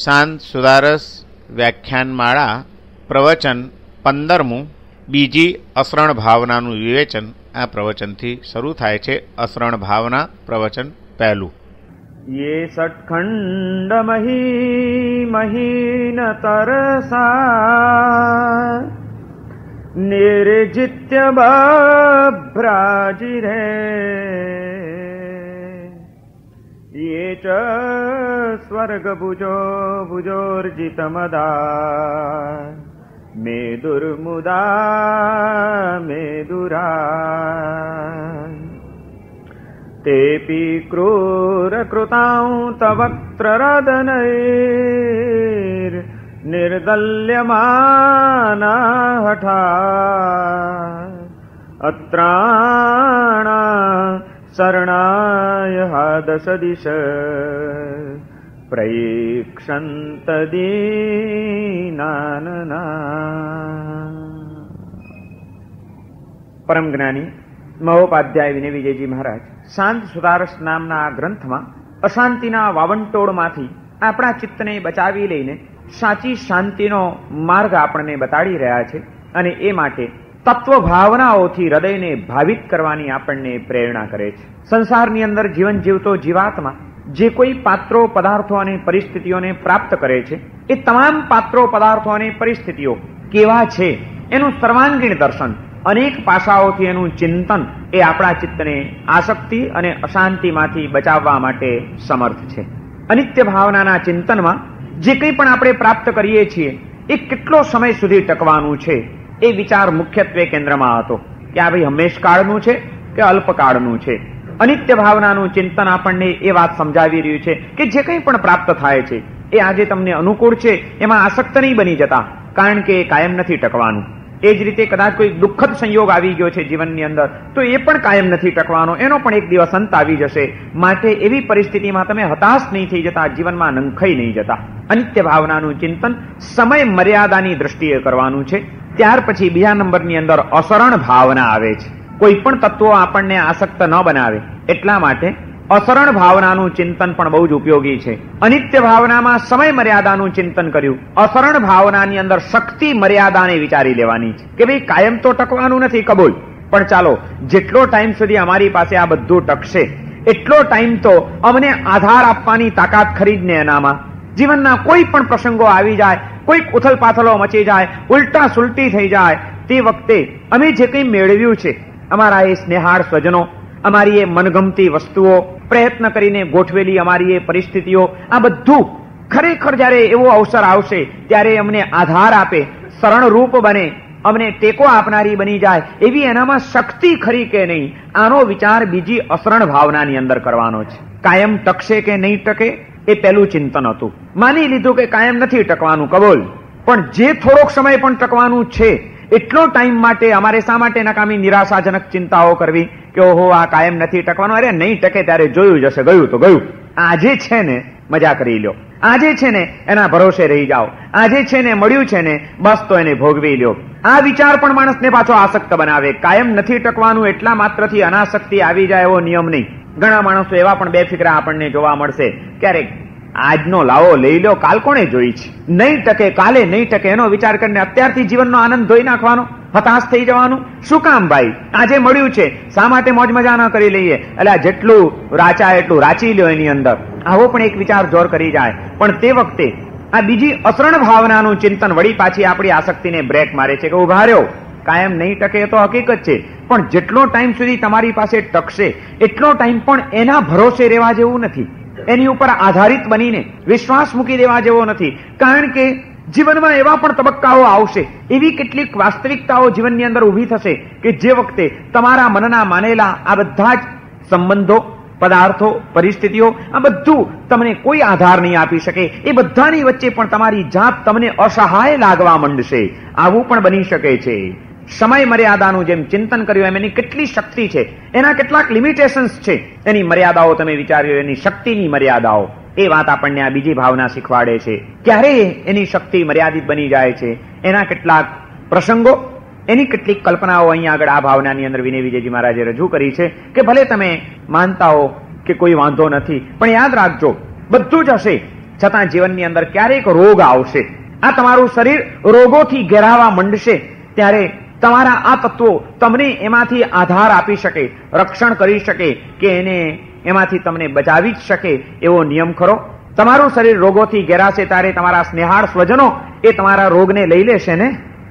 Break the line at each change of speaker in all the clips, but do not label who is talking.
શાંત સુદારસ વ્યાખ્યાનમાળા પ્રવચન 15મું બીજી અસરણ ભાવનાનું વિવેચન આ પ્રવચનથી શરૂ થાય છે. અસરણ ભાવના પ્રવચન પહેલું.
ये षट्खंड मही महीन तरसा निर्जित्य बभ्राजिरे ये च स्वर्ग भुजो भुजोर्जितमदा मेदुर्मुदा मेदुरा तेपि क्रूर कृतां तवक्त्ररदनैर् निर्दल्यमाना हठा अत्राणा शरणाय हादसदिश प्रैक्षन्त दीनानना. પરમ જ્ઞાની મહોપાધ્યાય વિનય વિજયજી મહારાજ શાંત સુદારસ નામના આ ગ્રંથમાં અશાંતિના વાવંટોળમાંથી આપણા ચિત્તને બચાવી લઈને સાચી શાંતિનો માર્ગ આપણને બતાડી રહ્યા છે. અને એ માટે તત્વ ભાવનાઓથી હૃદયને ભાવિત કરવાની આપણને પ્રેરણા કરે છે. સંસારની અંદર જીવન જીવતો જીવાત્મા જે કોઈ પાત્રો, પદાર્થો અને પરિસ્થિતિઓને પ્રાપ્ત કરે છે એ તમામ પાત્રો, પદાર્થો અને પરિસ્થિતિઓ કેવા છે એનું સર્વાંગીણ દર્શન, અનેક પાસાઓથી એનું ચિંતન એ આપણા ચિત્તને આસક્તિ અને અશાંતિમાંથી બચાવવા માટે સમર્થ છે. અનિત્ય ભાવનાના ચિંતનમાં જે કંઈ પણ આપણે પ્રાપ્ત કરીએ છીએ એ કેટલો સમય સુધી ટકવાનું છે એ વિચાર મુખ્યત્વે કેન્દ્રમાં હતો કે આ ભાઈ હંમેશ કાળનું છે કે અલ્પકાળનું છે. અનિત્ય ભાવનાનું ચિંતન આપણને એ વાત સમજાવી રહ્યું છે કે જે કંઈ પણ પ્રાપ્ત થાય છે એ આજે તમને અનુકૂળ છે એમાં આસક્ત નહીં બની જતા, કારણ કે એ કાયમ નથી ટકવાનું. એ જ રીતે કદાચ કોઈ દુઃખદ સંયોગ આવી ગયો છે જીવનની અંદર તો એ પણ કાયમ નથી ટકવાનો, એનો પણ એક દિવસ અંત આવી જશે. માટે એવી પરિસ્થિતિમાં તમે હતાશ નહીં થઈ જતા, જીવનમાં નંખાઈ નહીં જતા. અનિત્ય ભાવનાનું ચિંતન સમય મર્યાદાની દ્રષ્ટિએ કરવાનું છે. ત્યાર પછી બીજા નંબરની અંદર અસરણ ભાવના આવે છે. કોઈ પણ તત્વો આપણને આસક્ત ન બનાવે એટલા માટે અસરણ ભાવનાનું ચિંતન પણ બહુ જ ઉપયોગી છે. અનિત્ય ભાવનામાં સમય મર્યાદાનું ચિંતન કર્યું, અસરણ ભાવનાની અંદર શક્તિ મર્યાદાને વિચારી લેવાની છે કે ભાઈ કાયમ તો ટકવાનું નથી, કબૂલ, પણ ચાલો જેટલો ટાઈમ સુધી અમારી પાસે આ બધું ટકશે એટલો ટાઈમ તો અમને આધાર આપવાની તાકાત ખરી જ ને એનામાં. જીવનના કોઈ પણ પ્રસંગો આવી જાય, કોઈક ઉથલ પાથલો મચી જાય, ઉલટા સુલટી થઈ જાય, તે વખતે અમે જે કંઈ મેળવ્યું છે, અમારા એ સ્નેહાળ સ્વજનો, અમારી એ મનગમતી વસ્તુઓ, પ્રયત્ન કરીને ગોઠવેલી અમારી એ પરિસ્થિતિઓ, આ બધું ખરેખર જ્યારે એવો અવસર આવશે ત્યારે અમને આધાર આપે, શરણરૂપ બને, અમને ટેકો આપનારી બની જાય એવી એનામાં શક્તિ ખરી કે નહીં, આનો વિચાર બીજી અસરણ ભાવનાની અંદર કરવાનો છે. કાયમ ટકશે કે નહીં ટકે એ પહેલું ચિંતન હતું. માની લીધું કે કાયમ નથી ટકવાનું, કબૂલ, પણ જે થોડોક સમય પણ ટકવાનું છે એટલો ટાઈમ માટે અમારે શા માટે નકામી નિરાશાજનક ચિંતાઓ કરવી કે ઓહો આ કાયમ નથી ટકવાનું, અરે નહીં ટકે ત્યારે જોયું જશે, ગયું તો ગયું. આજે છે ને મજા કરી લ્યો, આજે છે ને એના ભરોસે રહી જાઓ, આજે છે ને મળ્યું છે ને બસ તો એને ભોગવી લ્યો. આ વિચાર પણ માણસને પાછો આસક્ત બનાવે. કાયમ નથી ટકવાનું એટલા માત્રથી અનાસક્તિ આવી જાય એવો નિયમ નહીં. ઘણા માણસો એવા પણ બેફિકરા આપણને જોવા મળશે, ક્યારેક આજનો લાવો લઈ લો, કાલ કોણે જોઈ છે, નહીં ટકે કાલે નહીં ટકે એનો વિચાર કરીને અત્યારથી જીવનનો આનંદ ધોઈ નાખવાનો, હતાશ થઈ જવાનું. શું કામ ભાઈ, આજે મળ્યું છે શા માટે મોજ મજા ન કરી લઈએ, એટલે જેટલું રાચા એટલું રાચી લ્યો એની અંદર, આવો પણ એક વિચાર જોર કરી જાય. પણ તે વખતે આ બીજી અસરણ ભાવનાનું ચિંતન વળી પાછી આપણી આસક્તિને બ્રેક મારે છે કે ઉભા રહ્યો, કાયમ નહીં ટકે તો હકીકત છે, પણ જેટલો ટાઈમ સુધી તમારી પાસે ટકશે એટલો ટાઈમ પણ એના ભરોસે રહેવા જેવું નથી, એની ઉપર આધારિત બનીને વિશ્વાસ મૂકી દેવા જેવો નથી. કારણ કે જીવનમાં એવા પણ તબક્કાઓ આવશે, એવી કેટલીક વાસ્તવિકતાઓ જીવનની અંદર ઊભી થશે કે જે વખતે તમારા મનના માનેલા આ બધા જ સંબંધો, પદાર્થો, પરિસ્થિતિઓ, આ બધું તમને કોઈ આધાર નહીં આપી શકે. એ બધાની વચ્ચે પણ તમારી જાત તમને અસહાય લાગવા માંડશે. આવું પણ બની શકે છે. સમય મર્યાદાનું જેમ ચિંતન કર્યું એમ એની કેટલી શક્તિ છે, એના કેટલાક લિમિટેશન્સ છે, એની મર્યાદાઓ તમે વિચાર્યો, એની શક્તિની મર્યાદાઓ, એ વાત આપણને આ બીજી ભાવના શીખવાડે છે. ક્યારે એની શક્તિ મર્યાદિત બની જાય છે, એના કેટલાક પ્રસંગો, એની કેટલીક કલ્પનાઓ અહીંયા આગળ આ ભાવનાની અંદર વિનય વિજયજી મહારાજે રજૂ કરી છે કે ભલે તમે માનતા હો કે કોઈ વાંધો નથી, પણ યાદ રાખજો બધું જ હશે છતાં જીવનની અંદર ક્યારેક રોગ આવશે, આ તમારું શરીર રોગોથી ઘેરાવા માંડશે, ત્યારે તમારા આ તત્વો તમને એમાંથી આધાર આપી શકે, રક્ષણ કરી શકે કે એને એમાંથી તમને બચાવી જ શકે એવો નિયમ ખરો. તમારું શરીર રોગોથી ઘેરાશે ત્યારે તમારા સ્નેહાળ સ્વજનો એ તમારા રોગને લઈ લેશે ને.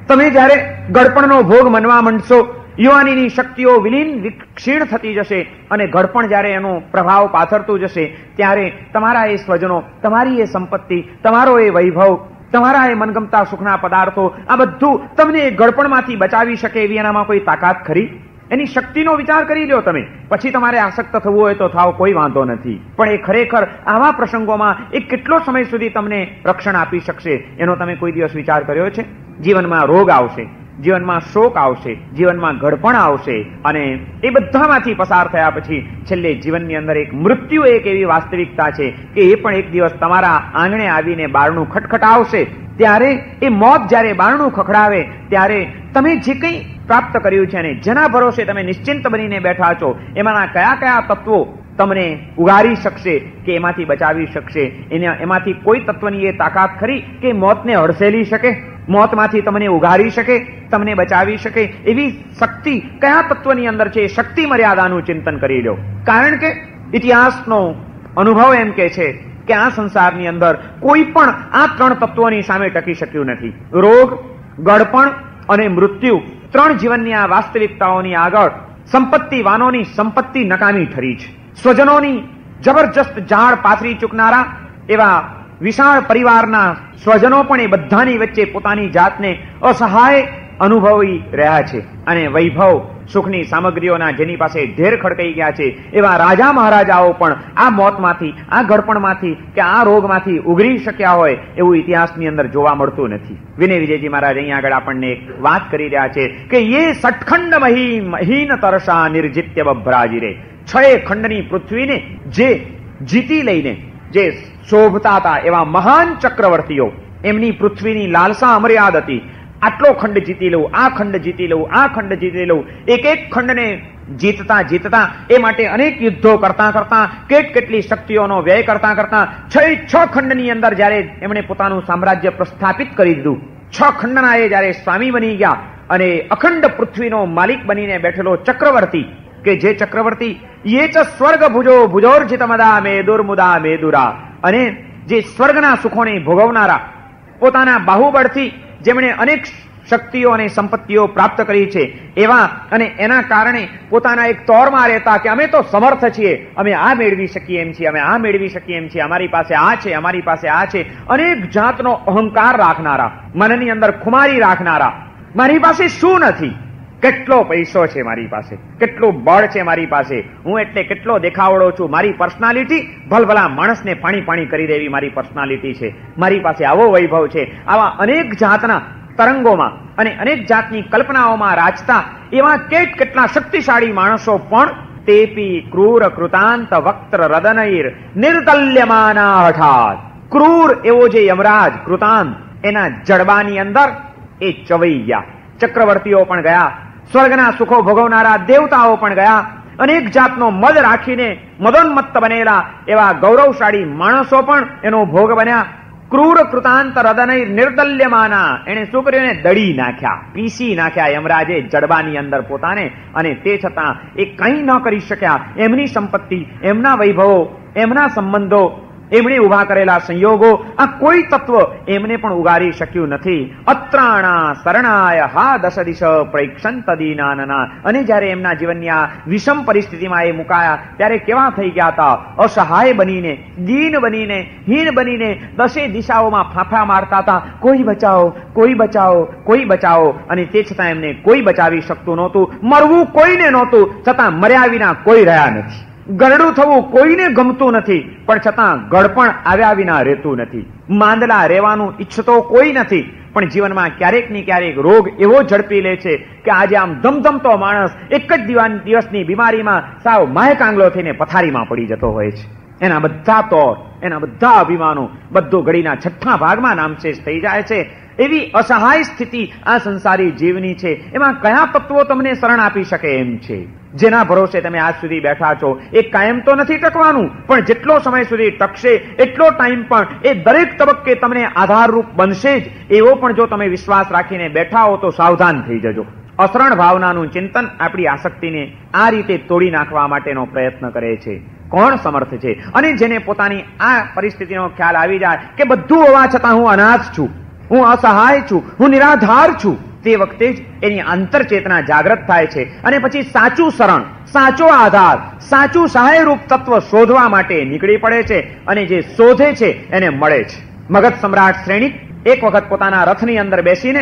તમે જ્યારે ગળપણનો ભોગ મનવા માંડશો, યુવાનીની શક્તિઓ વિલીન ક્ષીણ થતી જશે અને ઘડપણ જ્યારે એનો પ્રભાવ પાથરતું જશે, ત્યારે તમારા એ સ્વજનો, તમારી એ સંપત્તિ, તમારો એ વૈભવ, તમારા એ મનગમતા સુખના પદાર્થો, આ બધું તમને એ ગળપણમાંથી બચાવી શકે એવી એનામાં કોઈ તાકાત ખરી? એની શક્તિનો વિચાર કરી લ્યો તમે. પછી તમારે આસક્ત થવું હોય તો થાવ, કોઈ વાંધો નથી. પણ એ ખરેખર આવા પ્રસંગોમાં એ કેટલો સમય સુધી તમને રક્ષણ આપી શકશે એનો તમે કોઈ દિવસ વિચાર કર્યો છે? જીવનમાં રોગ આવશે, જીવનમાં શોક આવશે, જીવનમાં ઘડપણ આવશે, અને એ બધામાંથી પસાર થયા પછી છેલ્લે જીવનની અંદર એક મૃત્યુ એક એવી વાસ્તવિકતા છે કે એ પણ એક દિવસ તમારા આંગણે આવીને બારણું ખટખટાવશે. ત્યારે એ મોત જ્યારે બારણું ખખડાવે ત્યારે તમે જે કંઈ પ્રાપ્ત કર્યું છે અને જેના ભરોસે તમે નિશ્ચિંત બનીને બેઠા છો, એમાંના કયા કયા તત્વો તમને ઉગારી શકશે કે એમાંથી બચાવી શકશે? એમાંથી કોઈ તત્વની એ તાકાત ખરી કે મોતને હડસેલી શકે, મોતમાંથી તમને ઉગારી શકે, તમને બચાવી શકે? એવી શક્તિ કયા તત્વની અંદર છે? શક્તિ મર્યાદાનું ચિંતન કરી લો. કારણ કે ઇતિહાસનો અનુભવ એમ કે છે કે આ સંસારની અંદર કોઈ પણ આ ત્રણ તત્વોની સામે ટકી શક્યું નથી. રોગ, ગળપણ અને મૃત્યુ ત્રણ જીવનની આ વાસ્તવિકતાઓની આગળ સંપત્તિવાનોની સંપત્તિ નકામી ઠરી છે. સ્વજનોની જબરજસ્ત ઝાડ પાથરી ચૂકનારા એવા વિશાળ પરિવારના સ્વજનો પણ એ બધાની વચ્ચે પોતાની જાતને અસહાય અનુભવી રહ્યા છે. અને વૈભવ, સુખની સામગ્રીઓના જેની પાસે ઢેર ખડકાઈ ગયા છે એવા રાજા મહારાજાઓ પણ આ મોતમાંથી, આ ઘડપણમાંથી કે આ રોગમાંથી ઉગરી શક્યા હોય એવું ઇતિહાસની અંદર જોવા મળતું નથી. વિનય વિજયજી મહારાજ અહીંયા આગળ આપણને એક વાત કરી રહ્યા છે કે યે સટખંડ મહીન તરસા નિર્જિત્ય બભ્રાજીરે. 6 ખંડની પૃથ્વીને જે જીતી લઈને જે શોભતા હતા એવા મહાન ચક્રવર્તીઓ, એમની પૃથ્વીની લાલસા અમર્યાદ હતી. આટલો ખંડ જીતી લઉં, આ ખંડ જીતી લઉં, આ ખંડ જીતી લઉં. એક એક ખંડને જીતતા જીતતા એ માટે અનેક યુદ્ધો કરતા કરતા, કેટલી શક્તિઓનો વ્યય કરતા કરતા 6 ખંડની અંદર જ્યારે એમણે પોતાનું સામ્રાજ્ય પ્રસ્થાપિત કરી દીધું, 6 ખંડના એ જ્યારે સ્વામી બની ગયા અને અખંડ પૃથ્વીનો માલિક બનીને બેઠેલો ચક્રવર્તી, કે જે ચક્રવર્તી યે ચ સ્વર્ગ ભુજો ભુજોર્જિતમદા મેદુર્મુદા મેદુરા, અને જે સ્વર્ગના સુખોને ભોગવનારા, પોતાના બાહુબળથી જેમણે અનેક શક્તિઓ અને સંપત્તિઓ પ્રાપ્ત કરી છે એવા, અને એના કારણે પોતાના એક તોરમાં રહેતા કે અમે તો સમર્થ છીએ, અમે આ મેળવી શકીએ એમ છીએ, અમે આ મેળવી શકીએ એમ છીએ, અમારી પાસે આ છે, અમારી પાસે આ છે, અનેક જાતનો અહંકાર રાખનારા, મનની અંદર ખુમારી રાખનારા, મારી પાસે શું નથી, કેટલો પૈસો છે મારી પાસે, કેટલું બળ છે મારી પાસે, હું એટલે કેટલો દેખાવડો છું, મારી પર્સનાલિટી ભલભલા માણસને પાણી કરી દેવી મારી પર્સનાલિટી છે, મારી પાસે આવો વૈભવ છે. આવા અનેક જાતના તરંગોમાં અને અનેક જાતની કલ્પનાઓમાં રાચતા એવા કેટલા શક્તિશાળી માણસો પણ તેપી ક્રૂર કૃતાંત વક્ત્ર રદનૈર નિર્દલ્યમાના હઠાત. ક્રૂર એવો જે યમરાજ કૃતાંત, એના જડબાની અંદર એ ચવાઈ ગયા. ચક્રવર્તીઓ પણ ગયા, સ્વર્ગના સુખો ભોગવનારા દેવતાઓ પણ ગયા, અનેક જાતનો મદ રાખીને મદોન્મત્ત બનેલા એવા ગૌરવશાળી માણસો પણ એનો ભોગ બન્યા. ક્રૂર કૃતાંત હૃદય નિર્દલ્યમાના, એને શું કર્યું? એને દળી નાખ્યા, પીસી નાખ્યા યમરાજે જડબાની અંદર પોતાને, અને તે છતાં એ કંઈ ન કરી શક્યા. એમની સંપત્તિ, એમના વૈભવો, એમના સંબંધો, એમણે ઉભા કરેલા સંયોગો, આ કોઈ તત્વ એમને પણ ઉગારી શક્યું નથી. અત્રાણા શરણાય હા દશ દિશ પ્રેક્ષંત દીનાનના. અને જ્યારે એમના જીવનની આ વિષમ પરિસ્થિતિમાં એ મુકાયા ત્યારે કેવા થઈ ગયા હતા? અસહાય બનીને, દીન બનીને, હીન બનીને 10 દિશાઓમાં ફાંફા મારતા હતા, કોઈ બચાવો, કોઈ બચાવો, કોઈ બચાવો. અને તે છતાં એમને કોઈ બચાવી શકતું નહોતું. મરવું કોઈને નહોતું, છતાં મર્યા વિના કોઈ રહ્યા નથી. ગરડું થવું કોઈને ગમતું નથી, પણ છતાં ગળપણ આવ્યા વિના રહેતું નથી. માંદલા રહેવાનું ઈચ્છતો કોઈ નથી, પણ જીવનમાં ક્યારેક ને ક્યારેક રોગ એવો ઝડપી લે છે કે આજે આમ ધમધમતો માણસ એક જ દિવસની બીમારીમાં સાવ માયકાંગલો થઈને પથારીમાં પડી જતો હોય છે. એના બધા તોર, એના બધા અભિમાનો, બધો ઘડીના છઠ્ઠા ભાગમાં નામશેષ થઈ જાય છે. એવી અસહાય સ્થિતિ આ સંસારી જીવની છે. એમાં કયા તત્વો તમને શરણ આપી શકે એમ છે? જેના ભરોસે તમે આજ સુધી બેઠા છો એ કાયમ તો નથી ટકવાનું, પણ જેટલો સમય સુધી ટકશે એટલો ટાઈમ પણ એ દરેક તબક્કે તમને આધારરૂપ બનશે જ. એવો પણ જો તમે વિશ્વાસ રાખીને બેઠા હો તો સાવધાન થઈ જજો. અસરણ ભાવનાનું ચિંતન આપણી આસક્તિને આ રીતે તોડી નાખવા માટેનો પ્રયત્ન કરે છે. કોણ સમર્થ છે? અને જેને પોતાની આ પરિસ્થિતિનો ખ્યાલ આવી જાય કે બધું હોવા છતાં હું અનાથ છું, હું અસહાય છું, હું નિરાધાર છું, તે વખતે જ એની અંતરચેતના જાગૃત થાય છે અને પછી સાચું શરણ, સાચો આધાર, સાચું સહાયરૂપ તત્વ શોધવા માટે નીકળી પડે છે અને જે શોધે છે એને મળે છે. મગધ સમ્રાટ શ્રેણિક એક વખત પોતાના રથની અંદર બેસીને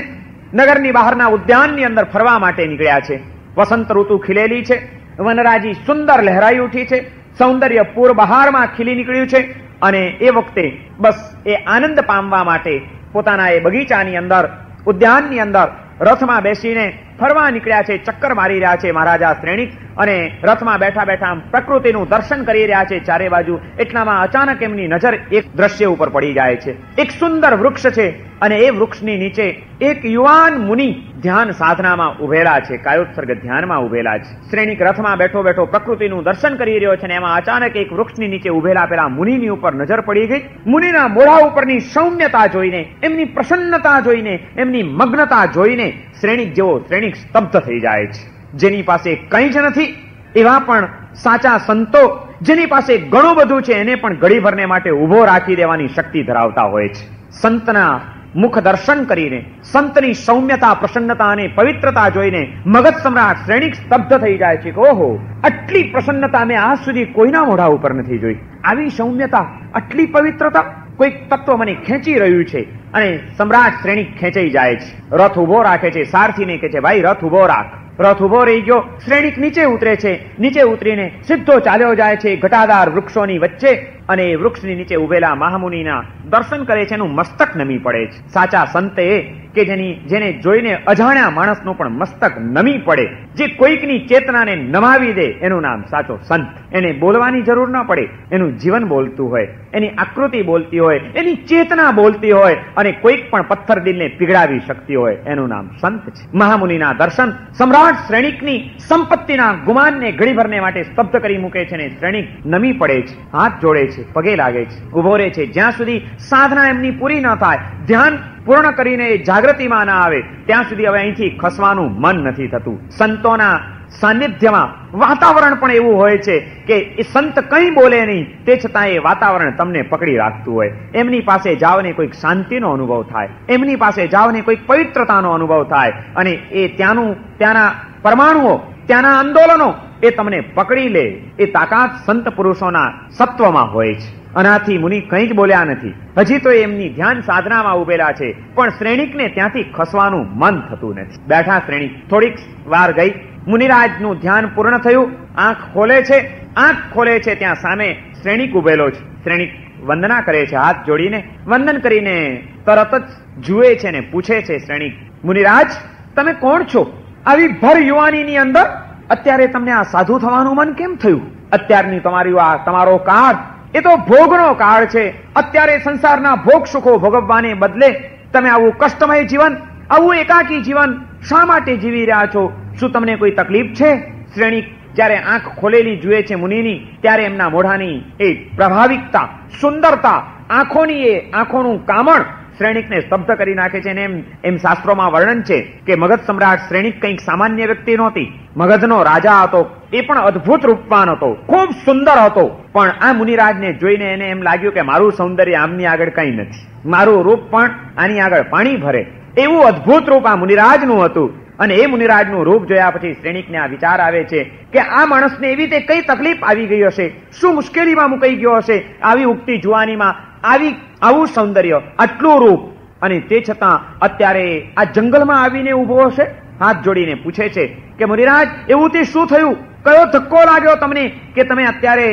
નગરની બહારના ઉદ્યાનની અંદર ફરવા માટે નીકળ્યા છે. વસંત ઋતુ ખીલેલી છે, વનરાજી સુંદર લહેરાઈ ઉઠી છે, સૌંદર્ય પૂર બહારમાં ખીલી નીકળ્યું છે અને એ વખતે બસ એ આનંદ પામવા માટે પોતાના એ બગીચાની અંદર, ઉદ્યાનની અંદર રથમાં બેસીને ફરવા નીકળ્યા છે, ચક્કર મારી રહ્યા છે મહારાજા શ્રેણિક. અને રથમાં બેઠા બેઠા પ્રકૃતિનું દર્શન કરી રહ્યા છે ચારે બાજુ. એટલામાં અચાનક એમની નજર એક દ્રશ્ય ઉપર પડી જાય છે. એક સુંદર વૃક્ષ છે અને એ વૃક્ષની નીચે એક યુવાન મુનિ ધ્યાન સાધનામાં ઉભેલા છે, કાયોત્સર્ગ ધ્યાનમાં ઉભેલા છે. શ્રેણિક રથમાં બેઠો બેઠો પ્રકૃતિનું દર્શન કરી રહ્યો છે અને એમાં અચાનક એક વૃક્ષની નીચે ઉભેલા પેલા મુનિની ઉપર નજર પડી ગઈ. મુનિના મોઢા ઉપરની સૌમ્યતા જોઈને, એમની પ્રસન્નતા જોઈને, એમની મગ્નતા જોઈને શ્રેણિક જેવો શ્રેણિક સ્તબ્ધ થઈ જાય છે. જેની પાસે કંઈ જ નથી એવા પણ સાચા સંતો, જેની પાસે ઘણું બધું છે એને પણ ઘડીભરને માટે ઉભો રાખી દેવાની શક્તિ ધરાવતા હોય છે. સંતના મુખ દર્શન કરીને, સંતની સૌમ્યતા, પ્રસન્નતા અને પવિત્રતા જોઈને મગધ સમ્રાટ શ્રેણિક સ્તબ્ધ થઈ જાય છે કે ઓહો, આટલી પ્રસન્નતા મેં આજ સુધી કોઈના મોઢા ઉપર નથી જોઈ. આવી સૌમ્યતા, આટલી પવિત્રતા, કોઈક તત્વ મને ખેંચી રહ્યું છે. અને સમ્રાટ શ્રેણિક ખેંચાઈ જાય છે. રથ ઉભો રાખે છે, સારથીને કહે છે ભાઈ રથ ઉભો રાખ. રથ ઉભો રહી ગયો. શ્રેણિક નીચે ઉતરે છે. નીચે ઉતરીને સીધો ચાલ્યો જાય છે ઘટાદાર વૃક્ષોની વચ્ચે અને એ વૃક્ષની નીચે ઉભેલા મહામુનિના દર્શન કરે છે. એનું મસ્તક નમી પડે છે. સાચા સંત એ કે જેને જોઈને અજાણ્યા માણસનું પણ મસ્તક નમી પડે, જે કોઈકની ચેતનાને નમાવી દે, એનું નામ સાચો સંત. એને બોલવાની જરૂર ન પડે, એનું જીવન બોલતું હોય, એની આકૃતિ બોલતી હોય, એની ચેતના બોલતી હોય અને કોઈક પણ પથ્થર દિલને પીગળાવી શકતી હોય, એનું નામ સંત છે. મહામુનિના દર્શન સમ્રાટ શ્રેણિકની સંપત્તિના ગુમાનને ઘડીભરને માટે સ્તબ્ધ કરી મૂકે છે અને શ્રેણિક નમી પડે છે, હાથ જોડે છે, પગે લાગે છે, ઉભો રહે છે. જ્યાં સુધી સાધના એમની પૂરી ન થાય, ધ્યાન પૂર્ણ કરીને એ જાગૃતિમાં ના આવે, ત્યાં સુધી હવે અહીંથી ખસવાનું મન નથી થતું. સંતોના સાનિધ્યમાં વાતાવરણ પણ એવું હોય છે કે એ સંત કંઈ બોલે નહીં, તે છતાં એ વાતાવરણ તમને પકડી રાખતું હોય. એમની પાસે જાઓને કોઈક શાંતિનો અનુભવ થાય, એમની પાસે જાઓને કોઈક પવિત્રતાનો અનુભવ થાય અને એ ત્યાંના પરમાણુઓ, ત્યાંના આંદોલનો એ તમને પકડી લે. એ તાકાત સંત પુરુષોના સત્વમાં હોય છે. આનાથી મુનિ કંઈ જ બોલ્યા નથી. હજી તો એમની ધ્યાન સાધનામાં ઉભેલા છે, પણ શ્રેણિકને ત્યાંથી ખસવાનું મન થતું નથી. બેઠા શ્રેણિક થોડીક વાર ગઈ, મુનિરાજનું ધ્યાન પૂર્ણ થયું, આંખ ખોલે છે. આંખ ખોલે છે ત્યાં સામે શ્રેણિક ઉભેલો છે. શ્રેણિક વંદના કરે છે, હાથ જોડીને વંદન કરીને તરત જ જુએ છે ને પૂછે છે શ્રેણિક, મુનિરાજ તમે કોણ છો? આવી ભર યુવાનીની અંદર અત્યારે તમને આ સાધુ થવાનું મન કેમ થયું? અત્યારની તમારો કાળ એ તો ભોગનો કાળ છે. અત્યારે સંસારના ભોગ સુખો ભોગવવાને બદલે તમે આવું કષ્ટમય જીવન, આવું એકાકી જીવન શા માટે જીવી રહ્યા છો? શું તમને કોઈ તકલીફ છે? શ્રેણિક જ્યારે આંખ ખોલેલી જુએ છે મુનિની, ત્યારે એમના મોઢાની એ પ્રભાવિકતા, સુંદરતા, આંખોનું કામણ શ્રેણિકને સ્તબ્ધ કરી નાખે છે. અને એમ શાસ્ત્રોમાં વર્ણન છે કે મગધ સમ્રાટ શ્રેણિક કંઈક સામાન્ય વ્યક્તિ નહોતી. મગધનો રાજા હતો, એ પણ અદ્ભુત રૂપવાન હતો, ખૂબ સુંદર હતો. પણ આ મુનિરાજને જોઈને એને એમ લાગ્યું કે મારું સૌંદર્ય આમની આગળ કંઈ નથી, મારું રૂપ પણ આની આગળ પાણી ભરે, એવું અદ્ભુત રૂપ આ મુનિરાજનું હતું. અને એ મુનિરાજનું રૂપ જોયા પછી શ્રેણિકને આ વિચાર આવે છે કે આ માણસને એવી રીતે કઈ તકલીફ આવી ગઈ હશે, શું મુશ્કેલીમાં મુકાઈ ગયો હશે, આવી ઉગતી જુવાનીમાં આવું સૌંદર્ય, આટલું રૂપ, અને તે છતાં અત્યારે આ જંગલમાં આવીને ઉભો હશે. હાથ જોડીને પૂછે છે કે મુનિરાજ એવું તે શું થયું? કયો ધક્કો લાગ્યો તમને કે તમે અત્યારે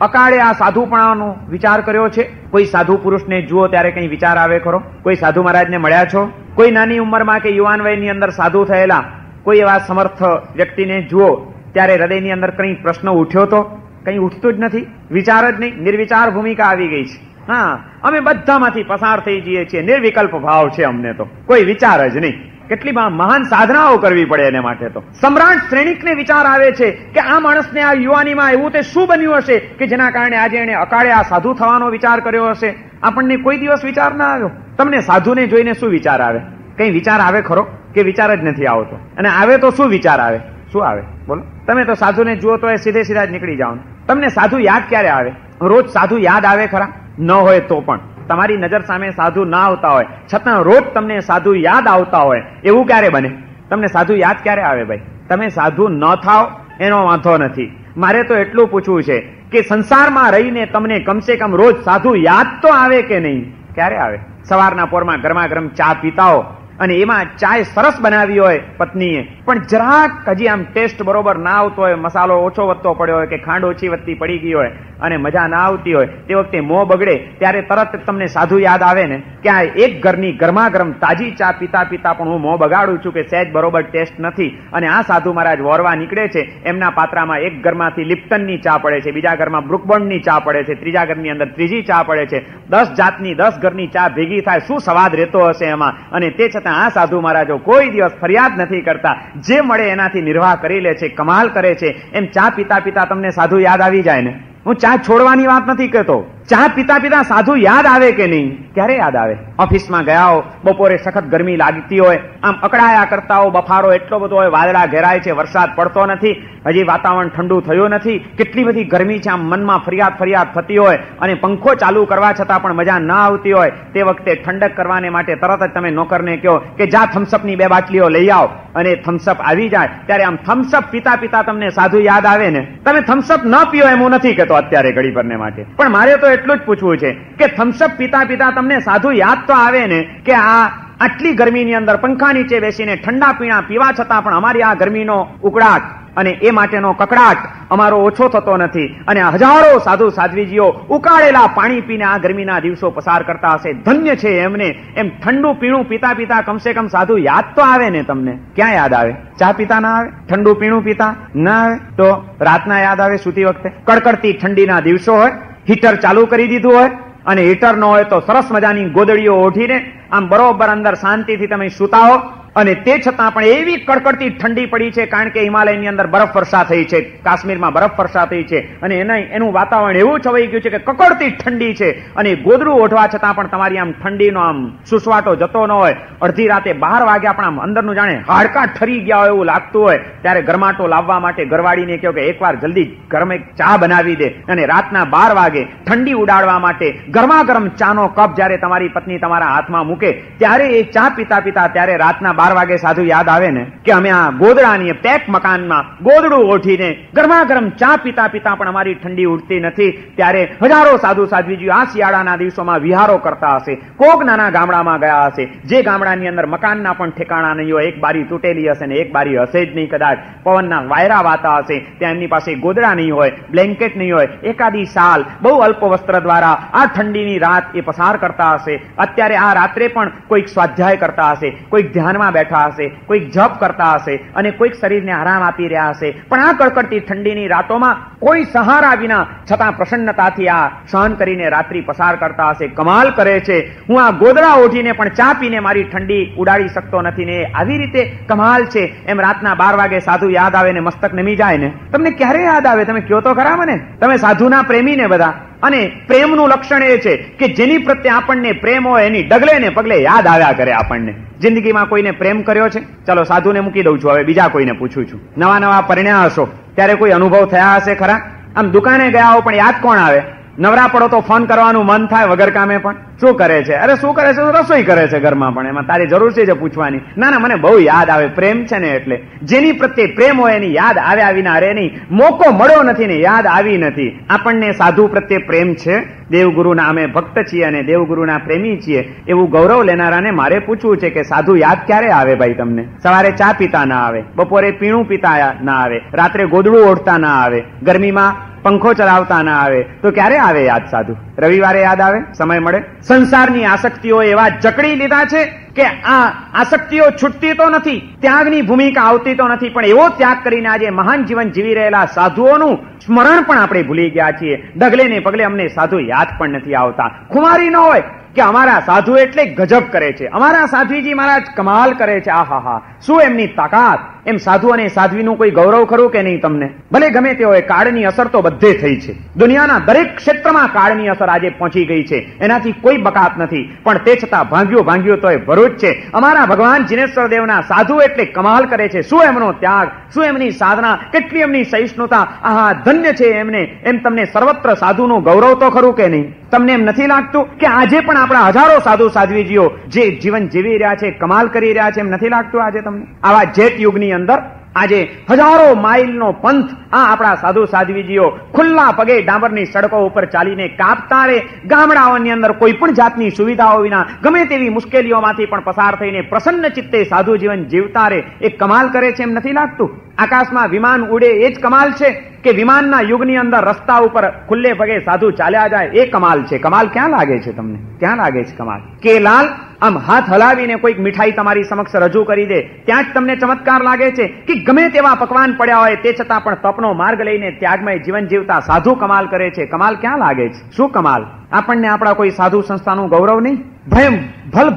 અકાળે આ સાધુપણાનો વિચાર કર્યો છે? કોઈ સાધુ પુરુષને જુઓ ત્યારે કઈ વિચાર આવે ખરો? કોઈ સાધુ મહારાજને મળ્યા છો? કોઈ નાની ઉંમરમાં કે યુવાન વયની અંદર સાધુ થયેલા કોઈ એવા સમર્થ વ્યક્તિને જુઓ ત્યારે હૃદયની અંદર કઈ પ્રશ્ન ઉઠ્યો તો? કંઈ ઉઠતું જ નથી, વિચાર જ નહીં, નિર્વિચાર ભૂમિકા આવી ગઈ છે. હા, અમે બધામાંથી પસાર થઈ જઈએ છીએ, નિર્વિકલ્પ ભાવ છે અમને તો, કોઈ વિચાર જ નહીં. કેટલી મહાન સાધનાઓ કરવી પડે એને માટે તો. સમ્રાટ શ્રેણિકને વિચાર આવે છે કે આ માણસને આ યુવાનીમાં એવું તે શું બન્યું હશે કે જેના કારણે આજે એને અકાળે આ સાધુ થવાનો વિચાર કર્યો હશે. આપણને કોઈ દિવસ વિચાર ના આવ્યો. તમને સાધુને જોઈને શું વિચાર આવે? કઈ વિચાર આવે ખરો? કે વિચાર જ નથી આવતો? અને આવે તો શું વિચાર આવે? શું આવે બોલો? તમે તો સાધુને જુઓ તો એ સીધે સીધા જ નીકળી જાઓ. તમને સાધુ યાદ ક્યારે આવે? રોજ સાધુ યાદ આવે ખરા? ન હોય તો પણ તમારી નજર સામે સાધુ ના આવતા હોય છતાં રોજ તમને સાધુ યાદ આવતા હોય એવું ક્યારે બને? તમને સાધુ યાદ ક્યારે આવે ભાઈ? તમે સાધુ ન થાવ એનો વાંધો નથી. મારે તો એટલું પૂછવું છે કે સંસારમાં રહીને તમને કમસે કમ રોજ સાધુ યાદ તો આવે કે નહીં? ક્યારે આવે? સવારના પોરમાં ગરમા ગરમ ચા પીતા હો અને એમાં ચાય સરસ બનાવી હોય પત્નીએ, પણ જરાક હજી આમ ટેસ્ટ બરોબર ના આવતો હોય, મસાલો ઓછો વધતો પડ્યો હોય કે ખાંડ ઓછી વધતી પડી ગઈ હોય અને મજા ના આવતી હોય, તે વખતે મોં બગડે ત્યારે તરત તમને સાધુ યાદ આવે ને કે આ એક ઘરની ગરમા ગરમ તાજી ચા પીતા પીતા પણ હું મોં બગાડું છું કે સહેજ બરોબર ટેસ્ટ નથી. અને આ સાધુ મહારાજ વોરવા નીકળે છે, એમના પાત્રામાં એક ઘરમાંથી લિપ્ટનની ચા પડે છે, બીજા ઘરમાં બ્રુકબોન્ડની ચા પડે છે, ત્રીજા ઘરની અંદર ત્રીજી ચા પડે છે, 10 જાતની 10 ઘરની ચા ભેગી થાય, શું સ્વાદ રહેતો હશે એમાં. અને તે છતાં આ સાધુ મહારાજો કોઈ દિવસ ફરિયાદ નથી કરતા, જે મળે એનાથી નિર્વાહ કરી લે છે, કમાલ કરે છે. એમ ચા પીતા પીતા તમને સાધુ યાદ આવી જાય ને. હું ચા છોડવાની વાત નથી કહેતો, ચા પીતા પીતા સાધુ યાદ આવે કે નહીં? ક્યારે યાદ આવે? ઓફિસમાં ગયા હો, બપોરે સખત ગરમી લાગતી હોય, આમ અકળાયા કરતા હો, બફારો એટલો બધો હોય, વાદળા ઘેરાય છે, વરસાદ પડતો નથી, હજી વાતાવરણ ઠંડુ થયું નથી, કેટલી બધી ગરમી છે, આમ મનમાં ફરિયાદ થતી હોય અને પંખો ચાલુ કરવા છતાં પણ મજા ના આવતી હોય, તે વખતે ઠંડક કરવાને માટે તરત જ તમે નોકરને કહો કે જા થમ્સઅપની 2 બાટલીઓ લઈ આવ, અને થમ્સઅપ આવી જાય. ત્યારે આમ થમ્સઅપ પીતા પીતા તમને સાધુ યાદ આવે ને. તમે થમ્સઅપ ન પીઓ એમ હું નથી કહેતો અત્યારે ઘડી ભરને માટે, પણ મારે તો એટલું જ પૂછવું છે કે થમ્સઅપ પીતા પીતા તમને સાધુ યાદ તો આવે ને કે આટલી ગરમીની અંદર પંખા નીચે બેસીને ઠંડા પીણા પીવા છતાં પણ અમારી આ ગરમીનો ઉકળાટ અને એ માટેનો કકડાટ અમારો ઓછો થતો નથી. અને હજારો સાધુ સાધ્વીજીઓ ઉકાળેલા પાણી પીને આ ગરમીના દિવસો પસાર કરતા હશે. ધન્ય છે એમને. એમ ઠંડુ પીણું પીતા પીતા કમસે કમ સાધુ યાદ તો આવે ને તમને. ક્યાં યાદ આવે? ચા પીતા ના આવે? ઠંડુ પીણું પીતા ના આવે? તો રાતના યાદ આવે સૂતી વખતે? કડકડતી ઠંડીના દિવસો હોય, હીટર ચાલુ કરી દીધું હોય અને હીટર ન હોય તો સરસ મજાની ગોદડીઓ ઓઢીને આમ બરોબર અંદર શાંતિથી તમે સૂતા હો, અને તે છતાં પણ એવી કડકડતી ઠંડી પડી છે કારણ કે હિમાલયની અંદર બરફ વર્ષા થઈ છે, કાશ્મીરમાં બરફ વર્ષા થઈ છે અને એનું વાતાવરણ એવું છવાઈ ગયું છે કે કકડતી ઠંડી છે. અને ગોદડું ઓઢવા છતાં પણ તમારી આમ ઠંડીનો આમ સુસવાટો જતો ન હોય. અડધી રાતે 12 વાગ્યા પણ આમ અંદરનું જાણે હાડકાં ઠરી ગયા હોય એવું લાગતું હોય, ત્યારે ગરમાટો લાવવા માટે ઘરવાળીને કહો કે એકવાર જલ્દી ગરમ એક ચા બનાવી દે. અને રાતના 12 વાગે ઠંડી ઉડાડવા માટે ગરમા ગરમ ચાનો કપ જ્યારે તમારી પત્ની તમારા હાથમાં મૂકે, ત્યારે એ ચા પીતા પીતા ત્યારે રાતના 12 વાગે સાધુ યાદ આવે ને કે અમે આ ગોદડાની પેક મકાનમાં ગોદડું ઓઢીને ગરમા ગરમ ચા પીતા પીતા પણ અમારી ઠંડી ઉડતી નથી. ત્યારે હજારો સાધુ સાધ્વીજીઓ આ શિયાળાના દિવસોમાં વિહારો કરતા હશે, કોક નાના ગામડામાં ગયા હશે, જે ગામડાની અંદર મકાનના પણ ઠેકાણા નહીં હોય, એક બારી તૂટેલી હશે ને એક બારી હશે જ નહીં, કદાચ પવનના વાયરા વાતા હશે, ત્યાં એમની પાસે ગોદડા નહીં હોય, બ્લેન્કેટ નહીં હોય, એકાદી સાલ બહુ અલ્પ વસ્ત્ર દ્વારા આ ઠંડીની રાત એ પસાર કરતા હશે. અત્યારે આ રાત્રે પણ કોઈક સ્વાધ્યાય કરતા હશે, કોઈક ધ્યાનમાં બેઠા હશે, કોઈક જપ કરતા હશે અને કોઈક શરીરને આરામ આપી રહ્યા હશે. પણ આ કડકડતી ઠંડીની રાતોમાં કોઈ સહારા વિના છતાં પ્રસન્નતાથી આ સહન કરીને રાત્રિ પસાર કરતા હશે. કમાલ કરે છે. હું આ ગોદડા ઓઢીને પણ ચા પીને મારી ઠંડી ઉડાડી શકતો નથી ને. આવી રીતે કમાલ છે. એમ રાતના 12 વાગે સાધુ યાદ આવે ને મસ્તક નમી જાય ને. તમને ક્યારે યાદ આવે? તમે કયો તો ખરા મને. તમે સાધુના પ્રેમી ને બધા. અને પ્રેમનું લક્ષણ એ છે કે જેની પ્રત્યે આપણને પ્રેમ હોય એની ડગલે ને પગલે યાદ આવ્યા કરે આપણને. જિંદગીમાં કોઈને પ્રેમ કર્યો છે? ચલો સાધુને મૂકી દઉં છું, હવે બીજા કોઈને પૂછું છું. નવા પરિણ્યા હશો ત્યારે કોઈ અનુભવ થયા હશે ખરા? આમ દુકાને ગયા હો પણ યાદ કોણ આવે? નવરા પડો તો ફોન કરવાનું મન થાય વગર કામે પણ. શું કરે છે? અરે શું કરે છે? રસોઈ કરે છે ઘરમાં, પણ એમાં તારી જરૂર છે પૂછવાની? ના મને બહુ યાદ આવે. પ્રેમ છે ને એટલે. જેની પ્રત્યે પ્રેમ હોય એની યાદ આવ્યા વિના રે નહીં. મોકો મળ્યો નથી ને યાદ આવી નથી. આપણને સાધુ પ્રત્યે પ્રેમ છે. દેવગુરુના અમે ભક્ત છીએ અને દેવગુરુના પ્રેમી છીએ એવું ગૌરવ લેનારાને મારે પૂછવું છે કે સાધુ યાદ ક્યારે આવે ભાઈ તમને? સવારે ચા પીતા ના આવે, બપોરે પીણું પીતા ના આવે, રાત્રે ગોદડું ઓઢતા ના આવે, ગરમીમાં પંખો ચલાવતા ના આવે, તો ક્યારે આવે યાદ સાધુ? રવિવારે યાદ આવે? સમય મળે? સંસારની આસક્તિઓ એવા જકડી લીધા છે કે આ આસક્તિઓ છૂટતી તો નથી, ત્યાગની ભૂમિકા આવતી તો નથી, પણ એવો ત્યાગ કરીને આજે મહાન જીવન જીવી રહેલા સાધુઓનું સ્મરણ પણ આપણે ભૂલી ગયા છીએ. ડગલે ને પગલે અમને સાધુ યાદ પણ નથી આવતા. ખુમારી ન હોય કે અમારા સાધુ એટલે ગજબ કરે છે, અમારા સાધ્વીજી મહારાજ કમાલ કરે છે, આહાહા શું એમની તાકાત. એમ સાધુ અને સાધ્વીનું કોઈ ગૌરવ ખરું કે નહીં તમને? ભલે ગમે તે હોય, કાળની અસર તો બધે થઈ છે. દુનિયાના દરેક ક્ષેત્રમાં કાળની અસર આજે પહોંચી ગઈ છે, એનાથી કોઈ બકાત નથી. પણ તે છતાં ભાંગ્યું તો એ ભરૂચ છે. અમારા ભગવાન જીનેશ્વર દેવના સાધુ એટલે કમાલ કરે છે. શું એમનો ત્યાગ, શું એમની સાધના, કેટલી એમની સહિષ્ણુતા, આહા ધન્ય છે એમને. એમ તમને સર્વત્ર સાધુનું ગૌરવ તો ખરું કે નહીં? તમને એમ નથી લાગતું કે આજે પણ આપણા હજારો સાધુ સાધ્વીજીઓ જે જીવન જીવી રહ્યા છે, કમાલ કરી રહ્યા છે, એમ નથી લાગતું આજે તમને? આવા જેત યુગની અંદર આજે હજારો માઇલનો પંથ આ આપણા સાધુ સાધ્વીજીઓ ખુલ્લા પગે ડામરની સડકો ઉપર ચાલીને કાપતા રે, ગામડાઓની અંદર કોઈ પણ જાતની સુવિધાઓ વિના ગમે તેવી મુશ્કેલીઓમાંથી પણ પસાર થઈને પ્રસન્ન ચિત્તે સાધુ જીવન જીવતા રે, એ કમાલ કરે છે એમ નથી લાગતું? આકાશમાં વિમાન ઉડે એ જ કમાલ છે કે વિમાનના યુગની અંદર રસ્તા ઉપર ખુલ્લે પગે સાધુ ચાલ્યા જાય એ કમાલ છે? કમાલ ક્યાં લાગે છે તમને? ક્યાં લાગે છે કમાલ? કે લાલ આમ હાથ હલાવીને કોઈક મીઠાઈ તમારી સમક્ષ રજૂ કરી દે ત્યાં જ તમને ચમત્કાર લાગે છે? કે ગમે તેવા પકવાન પડ્યા હોય તે છતાં પણ તપનો માર્ગ લઈને ત્યાગમય જીવન જીવતા સાધુ કમાલ કરે છે? કમાલ ક્યાં લાગે છે? શું કમાલ? આપણને આપણા કોઈ સાધુ સંસ્થાનું ગૌરવ નહીં?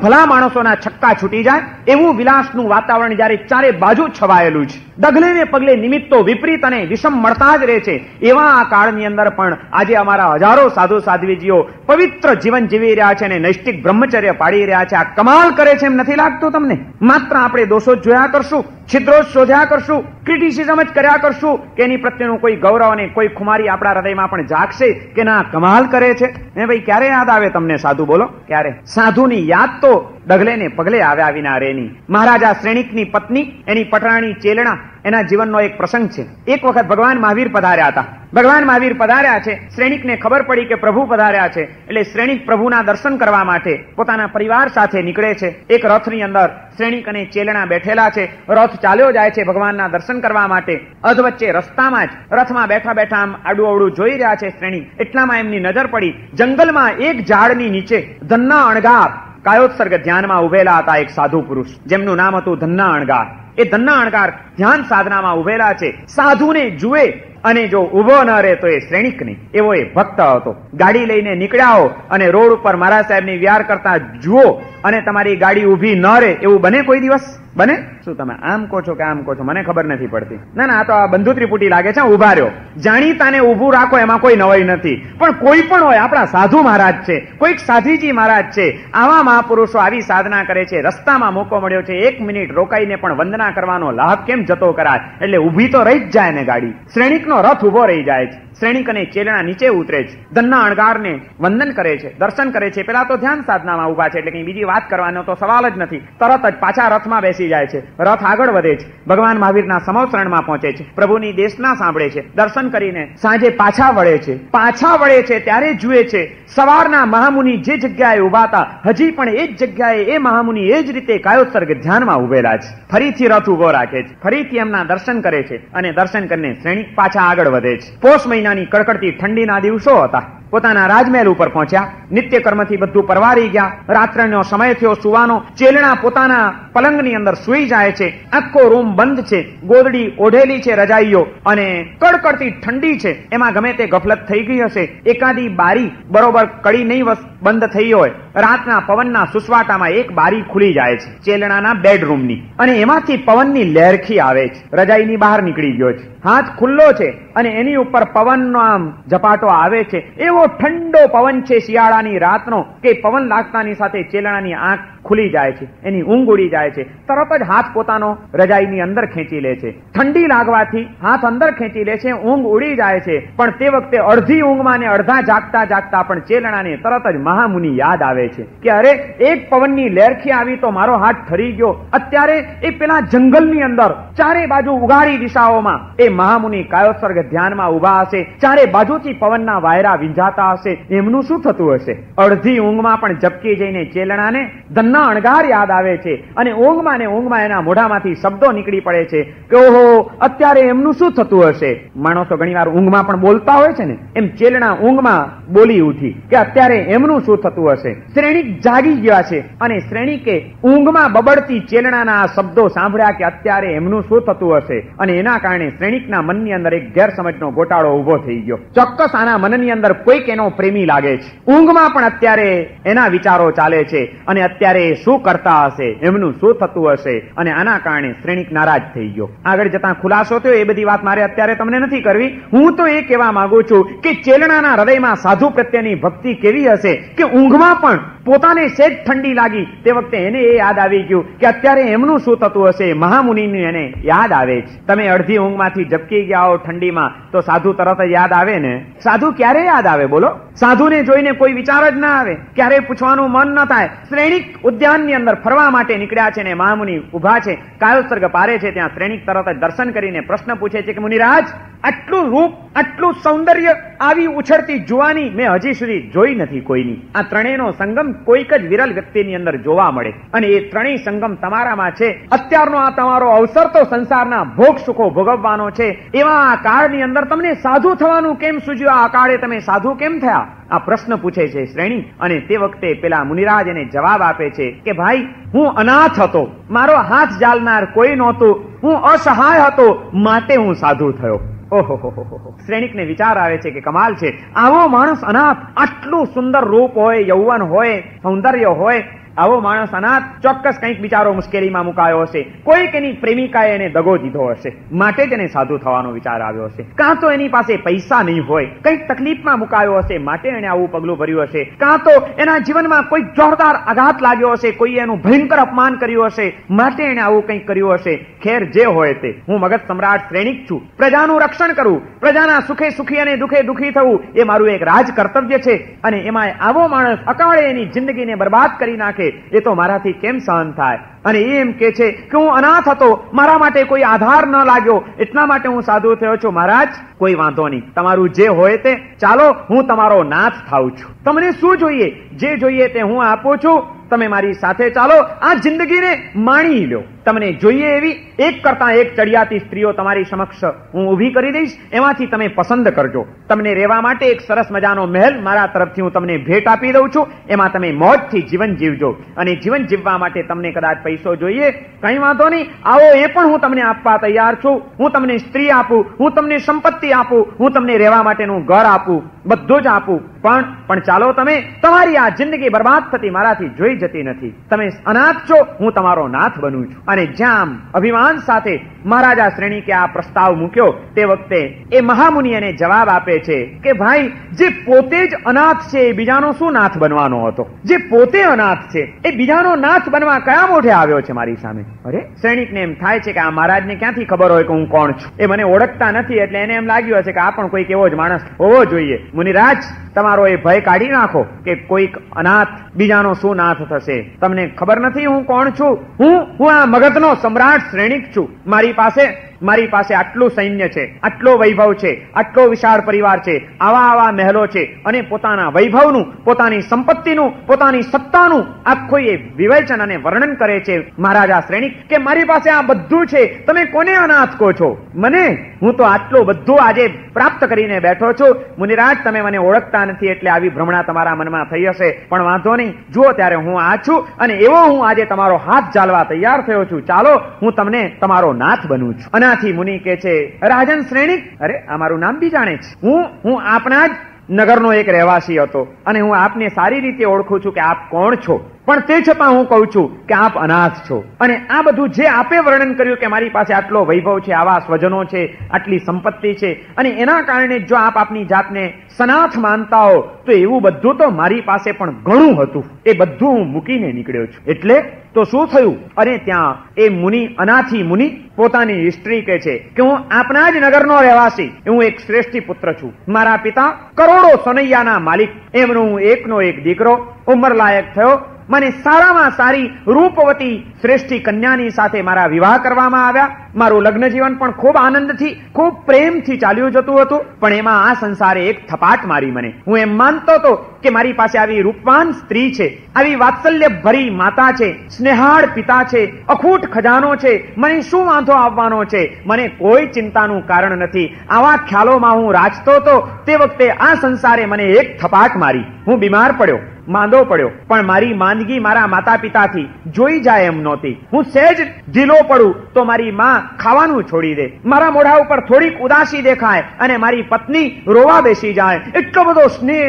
ભલા માણસોના છક્કા છૂટી જાય એવું વિલાસનું વાતાવરણ જયારે ચારે બાજુ છવાયેલું છે, ડગલે ને પગલે નિમિત્તો વિપરીત અને વિષમ મળતા જ રહે છે, એવા આ કાળની અંદર પણ આજે અમારા હજારો સાધુ સાધ્વીજીઓ પવિત્ર જીવન જીવી રહ્યા છે અને નૈષ્ટિક બ્રહ્મચર્ય પાડી રહ્યા છે. આ કમાલ કરે છે એમ નથી લાગતું તમને? માત્ર આપણે દોષો જ જોયા કરશું, છિદ્રો જ શોધ્યા કરશું, ક્રિટિસિઝમ જ કર્યા કરશું કે એની પ્રત્યેનું કોઈ ગૌરવ અને કોઈ ખુમારી આપણા હૃદયમાં પણ જાગશે કે ના કમાલ કરે છે? એ ભાઈ ક્યારે યાદ આવે તમને સાધુ? બોલો ક્યારે? સાધુની યાદ તો ડગલે ને પગલે આવ્યા વિના રેની. મહારાજા શ્રેણિકની પત્ની, એની પટરાણી ચેલણા, એના જીવનનો એક પ્રસંગ છે. એક વખત ભગવાન મહાવીર પધાર્યા હતા. ભગવાન મહાવીર પધાર્યા છે, શ્રેણિકને ખબર પડી કે પ્રભુ પધાર્યા છે, એટલે શ્રેણિક પ્રભુના દર્શન કરવા માટે પોતાના પરિવાર સાથે નીકળે છે. એક રથની અંદર શ્રેણિક અને ચેલણા બેઠેલા છે. રથ ચાલ્યો જાય છે ભગવાનના દર્શન કરવા માટે. અધવચ્ચે રસ્તામાં જ રથમાં બેઠા બેઠા આમ આડું અવડું જોઈ રહ્યા છે શ્રેણિક. એટલામાં એમની નજર પડી જંગલમાં એક ઝાડની નીચે ધન્ના અણગાર કાયોત્સર્ગ ધ્યાનમાં ઉભેલા હતા એક સાધુ પુરુષ, જેમનું નામ હતું ધન્ના અણગાર. એ ધન્ના અણગાર ધ્યાન સાધનામાં ઉભેલા છે. સાધુને જુએ અને જો ઉભો ન રહે તો એ શ્રેણિક નહીં, એવો એ ભક્ત હતો. ગાડી લઈને નીકળ્યા હો અને રોડ ઉપર મહારાજ સાહેબની વિહાર કરતા જુઓ અને તમારી ગાડી ઉભી ન રહે, એવું બને કોઈ દિવસ? બને? શું તમે આમ કહો છો કે આમ કહો છો? મને ખબર નથી પડતી. ના ના, આ તો આ બંધુ ત્રિપુટી લાગે છે. ઉભા રહ્યો, જાણીતાને ઉભું રાખો, એમાં કોઈ નવાઈ નથી. પણ કોઈ પણ હોય, આપણા સાધુ મહારાજ છે, કોઈક સાધ્વીજી મહારાજ છે, આવા મહાપુરુષો આવી સાધના કરે છે. રસ્તામાં મોકો મળ્યો છે, 1 મિનિટ રોકાઈને પણ વંદના કરવાનો લાભ કેમ જતો કરાય? એટલે ઉભી તો રહી જ જાય ને ગાડી. શ્રેણિકનો રથ ઉભો રહી જાય છે. શ્રેણિક અને ચેલણા નીચે ઉતરે છે. ધન્ના અણગારને વંદન કરે છે, દર્શન કરે છે. પેલા તો ધ્યાન સાધનામાં ઉભા છે એટલે કઈ બીજી વાત કરવાનો તો સવાલ જ નથી. તરત જ પાછા રથમાં બેસી જાય છે. રથ આગળ વધે છે, ભગવાન મહાવીરના સમવસરણમાં પહોંચે છે, પ્રભુની દેશના સાંભળે છે, દર્શન કરીને સાંજે પાછા વળે છે. પાછા વળે છે ત્યારે જુએ છે સવારના મહામુનિ જે જગ્યાએ ઉભા હતા હજી પણ એ જ જગ્યાએ એ મહામુનિ એ જ રીતે કાયોત્સર્ગ ધ્યાનમાં ઉભેલા છે. ફરીથી રથ ઉભો રાખે છે, ફરીથી એમના દર્શન કરે છે અને દર્શન કરીને શ્રેણિક પાછા આગળ વધે છે. પોષ મહિનાની કડકડતી ઠંડીના દિવસો હતા. પોતાના રાજમહેલ ઉપર પહોંચ્યા, નિત્ય કર્મથી બધું પરવારી ગયા. રાત્રનો સમય થયો સુવાનો. ચેલણા પોતાના પલંગની અંદર સુઈ જાય છે. આખો રૂમ બંધ છે, ગોદડી ઓઢેલી છે, રજાઈઓ, અને કડકડતી ઠંડી છે. એમાં ગમે તે ગફલત થઈ ગઈ હશે, એકાદી બારી બરોબર કડી નહીં બંધ થઈ હોય, રાતના પવનના સુસવાટામાં એક બારી ખુલી જાય છે ચેલણાના બેડરૂમની, અને એમાંથી પવનની લહેરખી આવે છે. રજાઈની બહાર નીકળી ગયો છે, હાથ ખુલ્લો છે અને એની ઉપર પવનનો આમ ઝપાટો આવે છે. એવો ઠંડો પવન છે શિયાળાની રાતનો કે પવન લાગતાની સાથે ચેલણાની આંખ ખુલી જાય છે, એની ઊંઘ ઉડી જાય છે. તરત જ હાથ પોતાનો રજાઈની અંદર ખેંચી લે છે. ઠંડી લાગવાથી હાથ અંદર ખેંચી લે છે, ઊંઘ ઉડી જાય છે. પણ તે વખતે અડધી ઊંઘમાં ને અડધા જાગતા જાગતા પણ ચેલણાને તરત જ મહામુનિ યાદ આવે છે કે અરે એક પવનની લહેરખી આવી તો મારો હાથ ઠરી ગયો. અત્યારે એ પેલા જંગલની અંદર ચારે બાજુ ઉગાડી દિશાઓમાં એ મહામુનિ કાયોત્સર્ગ ધ્યાનમાં ઉભા હશે. ચારે બાજુથી પવનના વાયરા વિંજા સંભળાતા હશે એમનું શું થતું હશે? અડધી ઊંઘમાં પણ ઝબકી જઈને ચેલણાને ધનના અણગાર યાદ આવે છે અને ઊંઘમાં ને ઊંઘમાં એના મોઢામાંથી શબ્દો નીકળી પડે છે કે ઓહો, અત્યારે એમનું શું થતું હશે? માણસો ઘણીવાર ઊંઘમાં પણ બોલતા હોય છે ને, એમ ચેલણા ઊંઘમાં બોલી ઉઠી કે અત્યારે એમનું શું થતું હશે? શ્રેણિક જાગી ગયા છે અને શ્રેણિકે ઊંઘમાં બબડતી ચેલણાના આ શબ્દો સાંભળ્યા કે અત્યારે એમનું શું થતું હશે, અને એના કારણે શ્રેણિકના મનની અંદર એક ગેરસમજનો ગોટાળો ઉભો થઈ ગયો. ચોક્કસ આના મનની અંદર કોઈક એનો પ્રેમી લાગે છે. ઊંઘમાં પણ અત્યારે એના વિચારો ચાલે છે અને અત્યારે શું કરતા હશે, એમનું શું થતું હશે, અને આના કારણે શ્રેણિક નારાજ થઈ ગયો. આગળ જતા ખુલાસો થયો, એ બધી વાત મારે અત્યારે તમને નથી કરવી. હું તો એ કહેવા માંગુ છું કે ચેલણાના હૃદયમાં સાધુ પ્રત્યેની ભક્તિ કેવી હશે કે ઊંઘમાં પણ પોતાને સેજ ઠંડી લાગી તે વખતે એને એ યાદ આવી ગયું કે અત્યારે એમનું શું થતું હશે. મહામુનિનું એને યાદ આવે છે. તમે અડધી ઊંઘમાંથી ઝબકી ગયા હો ઠંડીમાં તો સાધુ તરત જ યાદ આવે ને? સાધુ ક્યારે યાદ આવે બોલો? સાધુને જોઈને કોઈ વિચાર જ ના આવે, ક્યારેય પૂછવાનું મન ન થાય. શ્રેણિક ઉદ્યાનની અંદર ફરવા માટે નીકળ્યા છે ને મહામુનિ ઉભા છે, કાયોત્સર્ગ પારે છે. ત્યાં શ્રેણિક તરત જ દર્શન કરીને પ્રશ્ન પૂછે છે કે મુનિરાજ, આટલું રૂપ, આટલું સૌંદર્ય, આવી ઉછળતી જુવાની મેં હજી સુધી જોઈ નથી કોઈની. આ ત્રણેયનો સંગમ કોઈક જ વિરલ વ્યક્તિની અંદર જોવા મળે અને એ ત્રણેય સંગમ તમારામાં છે. અત્યારનો આ તમારો અવસર તો સંસારના ભોગ સુખો ભોગવવાનો છે. એવા આ કાળની અંદર તમને સાધુ થવાનું કેમ સૂજ્યું? આ કાળે તમે સાધુ કેમ થયા? આ પ્રશ્ન પૂછે છે શ્રેણી. અને તે વખતે પેલા મુનિરાજ એને જવાબ આપે છે કે ભાઈ, હું અનાથ હતો, મારો હાથ જાલનાર કોઈ નહોતું, હું અસહાય હતો, માટે હું સાધુ થયો. ઓહો, શ્રેણિકને વિચાર આવે છે કે કમાલ છે, આવો માણસ અનાથ, આટલું સુંદર રૂપ હોય, યૌવન હોય, સૌંદર્ય હોય, આવો માણસ અનાથ, ચોક્કસ કંઈક બિચારો મુશ્કેલીમાં મુકાયો હશે, કોઈક એની પ્રેમિકાએ એને દગો દીધો હશે, માટે જ એને સાધુ થવાનો વિચાર આવ્યો હશે. કાં તો એની પાસે પૈસા નહીં હોય, કંઈક તકલીફમાં મુકાયો હશે, માટે એને આવું પગલું ભર્યું હશે. કાં તો એના જીવનમાં કોઈ જોરદાર આઘાત લાગ્યો હશે, કોઈ એનું ભયંકર અપમાન કર્યું હશે, માટે એને આવું કંઈક કર્યું હશે. ખેર જે હોય તે, હું મગધ સમ્રાટ શ્રેણિક છું. પ્રજાનું રક્ષણ કરવું, પ્રજાના સુખે સુખી અને દુઃખે દુઃખી થવું એ મારું એક રાજ કર્તવ્ય છે. અને એમાં આવો માણસ અકાળે એની જિંદગીને બરબાદ કરી નાખે એ તો મારાથી કેમ સહન થાય? અને એ એમ કે છે કે હું અનાથ હતો, મારા માટે કોઈ આધાર ન લાગ્યો, એટલા માટે હું સાધુ થયો છું. મહારાજ, કોઈ વાંધો નહીં, તમારું જે હોય તે, ચાલો હું તમારો નાથ થાઉં છું. તમને શું જોઈએ? જે જોઈએ તે હું આપું છું. તમે મારી સાથે ચાલો, આ જિંદગીને માણી લો. તમને જોઈએ એવી એક કરતા એક ચડિયાતી સ્ત્રીઓ તમારી સમક્ષ હું ઊભી કરી દઈશ, એમાંથી તમે પસંદ કરજો. તમને રહેવા માટે એક સરસ મજાનો મહેલ મારા તરફથી હું તમને ભેટ આપી દઉં છું. એમાં તમે મોજથી જીવન જીવજો. અને જીવન જીવવા માટે તમને કદાચ પૈસો જોઈએ, કઈ વાંધો નહીં, આવો, એ પણ હું તમને આપવા તૈયાર છું. હું તમને સ્ત્રી આપું, હું તમને સંપત્તિ આપું, હું તમને રહેવા માટેનું ઘર આપું, બધું જ આપું. પણ ચાલો, તમે તમારી આ જિંદગી બરબાદ થતી મારાથી જોઈ જતી નથી. તમે અનાથ છો, હું તમારો નાથ બનું છું. અને જ્યાં અભિમાન સાથે મહારાજા શ્રેણિકે આ પ્રસ્તાવ મૂક્યો તે વખતે એ મહામુનિ એને જવાબ આપે છે કે ભાઈ, જે પોતે જ અનાથ છે એ બીજાનો શું નાથ બનવાનો હતો? જે પોતે અનાથ છે એ બીજાનો નાથ બનવા કયા મોઢે આવ્યો છે મારી સામે? અરે, શ્રેણિકને એમ થાય છે કે આ મહારાજને ક્યાંથી ખબર હોય કે હું કોણ છું? એ મને ઓળખતા નથી, એટલે એને એમ લાગ્યું હશે કે આ પણ કોઈક એવો જ માણસ હોવો જોઈએ. મુનિરાજ, તમારો એ ભય કાઢી નાખો કે કોઈક અનાથ બીજાનો શું નાથ થશે. તમને ખબર નથી હું કોણ છું? હું આ મગધનો સમ્રાટ શ્રેણિક છું. મારી પાસે આટલું સૈન્ય છે, આટલો વૈભવ છે, આટલો વિશાળ પરિવાર છે, આવા મહેલો છે, અને પોતાના વૈભવનું, પોતાની સંપત્તિનું, પોતાની સત્તાનું આખું એ વિવેચન અને વર્ણન કરે છે મહારાજા શ્રેણિક કે મારી પાસે આ બધું છે, તમે કોને અનાથ કહો છો? મને? હું તો આટલું બધું આજે પ્રાપ્ત કરીને બેઠો છું. મુનિરાજ, તમે મને ઓળખતા નથી એટલે આવી ભ્રમણા તમારા મનમાં થઈ હશે, પણ વાંધો નહીં, જુઓ ત્યારે હું આ છું, અને એવો હું આજે તમારો હાથ ઝાલવા તૈયાર થયો છું. ચાલો, હું તમને તમારો નાથ બનું છું. અનાથી મુનિ કે છે, રાજન શ્રેણિક, અરે, આ મારું નામ બી જાણે છે. હું આપના જ નગરનો એક રહેવાસી હતો, અને હું આપને સારી રીતે ઓળખું છું કે આપ કોણ છો. પણ તે છતાં હું કહું છું કે આપ અનાથ છો. અને આ બધું જે આપે વર્ણન કર્યું કે મારી પાસે આટલો વૈભવ છે, આવા સ્વજનો છે, આટલી સંપત્તિ છે, અને એના કારણે જો આપ આપની જાતને સનાથ માનતા હો તો એવું બધું તો મારી પાસે પણ ઘણું હતું. એ બધું હું મૂકીને નીકળ્યો છું. એટલે તો શું થયું? અને ત્યાં એ મુનિ, અનાથી મુનિ પોતાની હિસ્ટ્રી કહે છે કે હું આપના જ નગરનો રહેવાસી, હું એક શ્રેષ્ઠી પુત્ર છું. મારા પિતા કરોડો સોનૈયાના માલિક, એમનો હું એકનો એક દીકરો, ઉંમર લાયક થયો, મને સારામાં સારી રૂપવતી શ્રેષ્ઠી કન્યાની સાથે મારા વિવાહ કરવામાં આવ્યા. મારું લગ્ન જીવન પણ ખૂબ આનંદથી, ખૂબ પ્રેમથી ચાલ્યું જતું હતું. પણ એમાં આ સંસારે એક થપાટ મારી મને. હું એમ માનતો હતો કે મારી પાસે આવી રૂપવાન સ્ત્રી છે, આવી વાત્સલ્ય ભરી માતા છે, સ્નેહાળ પિતા છે, અખૂટ ખજાનો છે, મને શું વાંધો આવવાનો છે, મને કોઈ ચિંતાનું કારણ નથી. આવા ખ્યાલોમાં હું રાચતો હતો. તે વખતે આ સંસારે મને એક થપાટ મારી. હું બીમાર પડ્યો, માંદો પડ્યો. પણ મારી માંદગી મારા માતા પિતાથી જોઈ જાય એમ નહોતી. હું સહેજ ઢીલો પડું તો મારી માં ખાવાનું છોડી દે, મારા મોઢા ઉપર થોડીક ઉદાસી દેખાય અને મારી પત્ની રોવા બેસી જાય. એટલો બધો સ્નેહ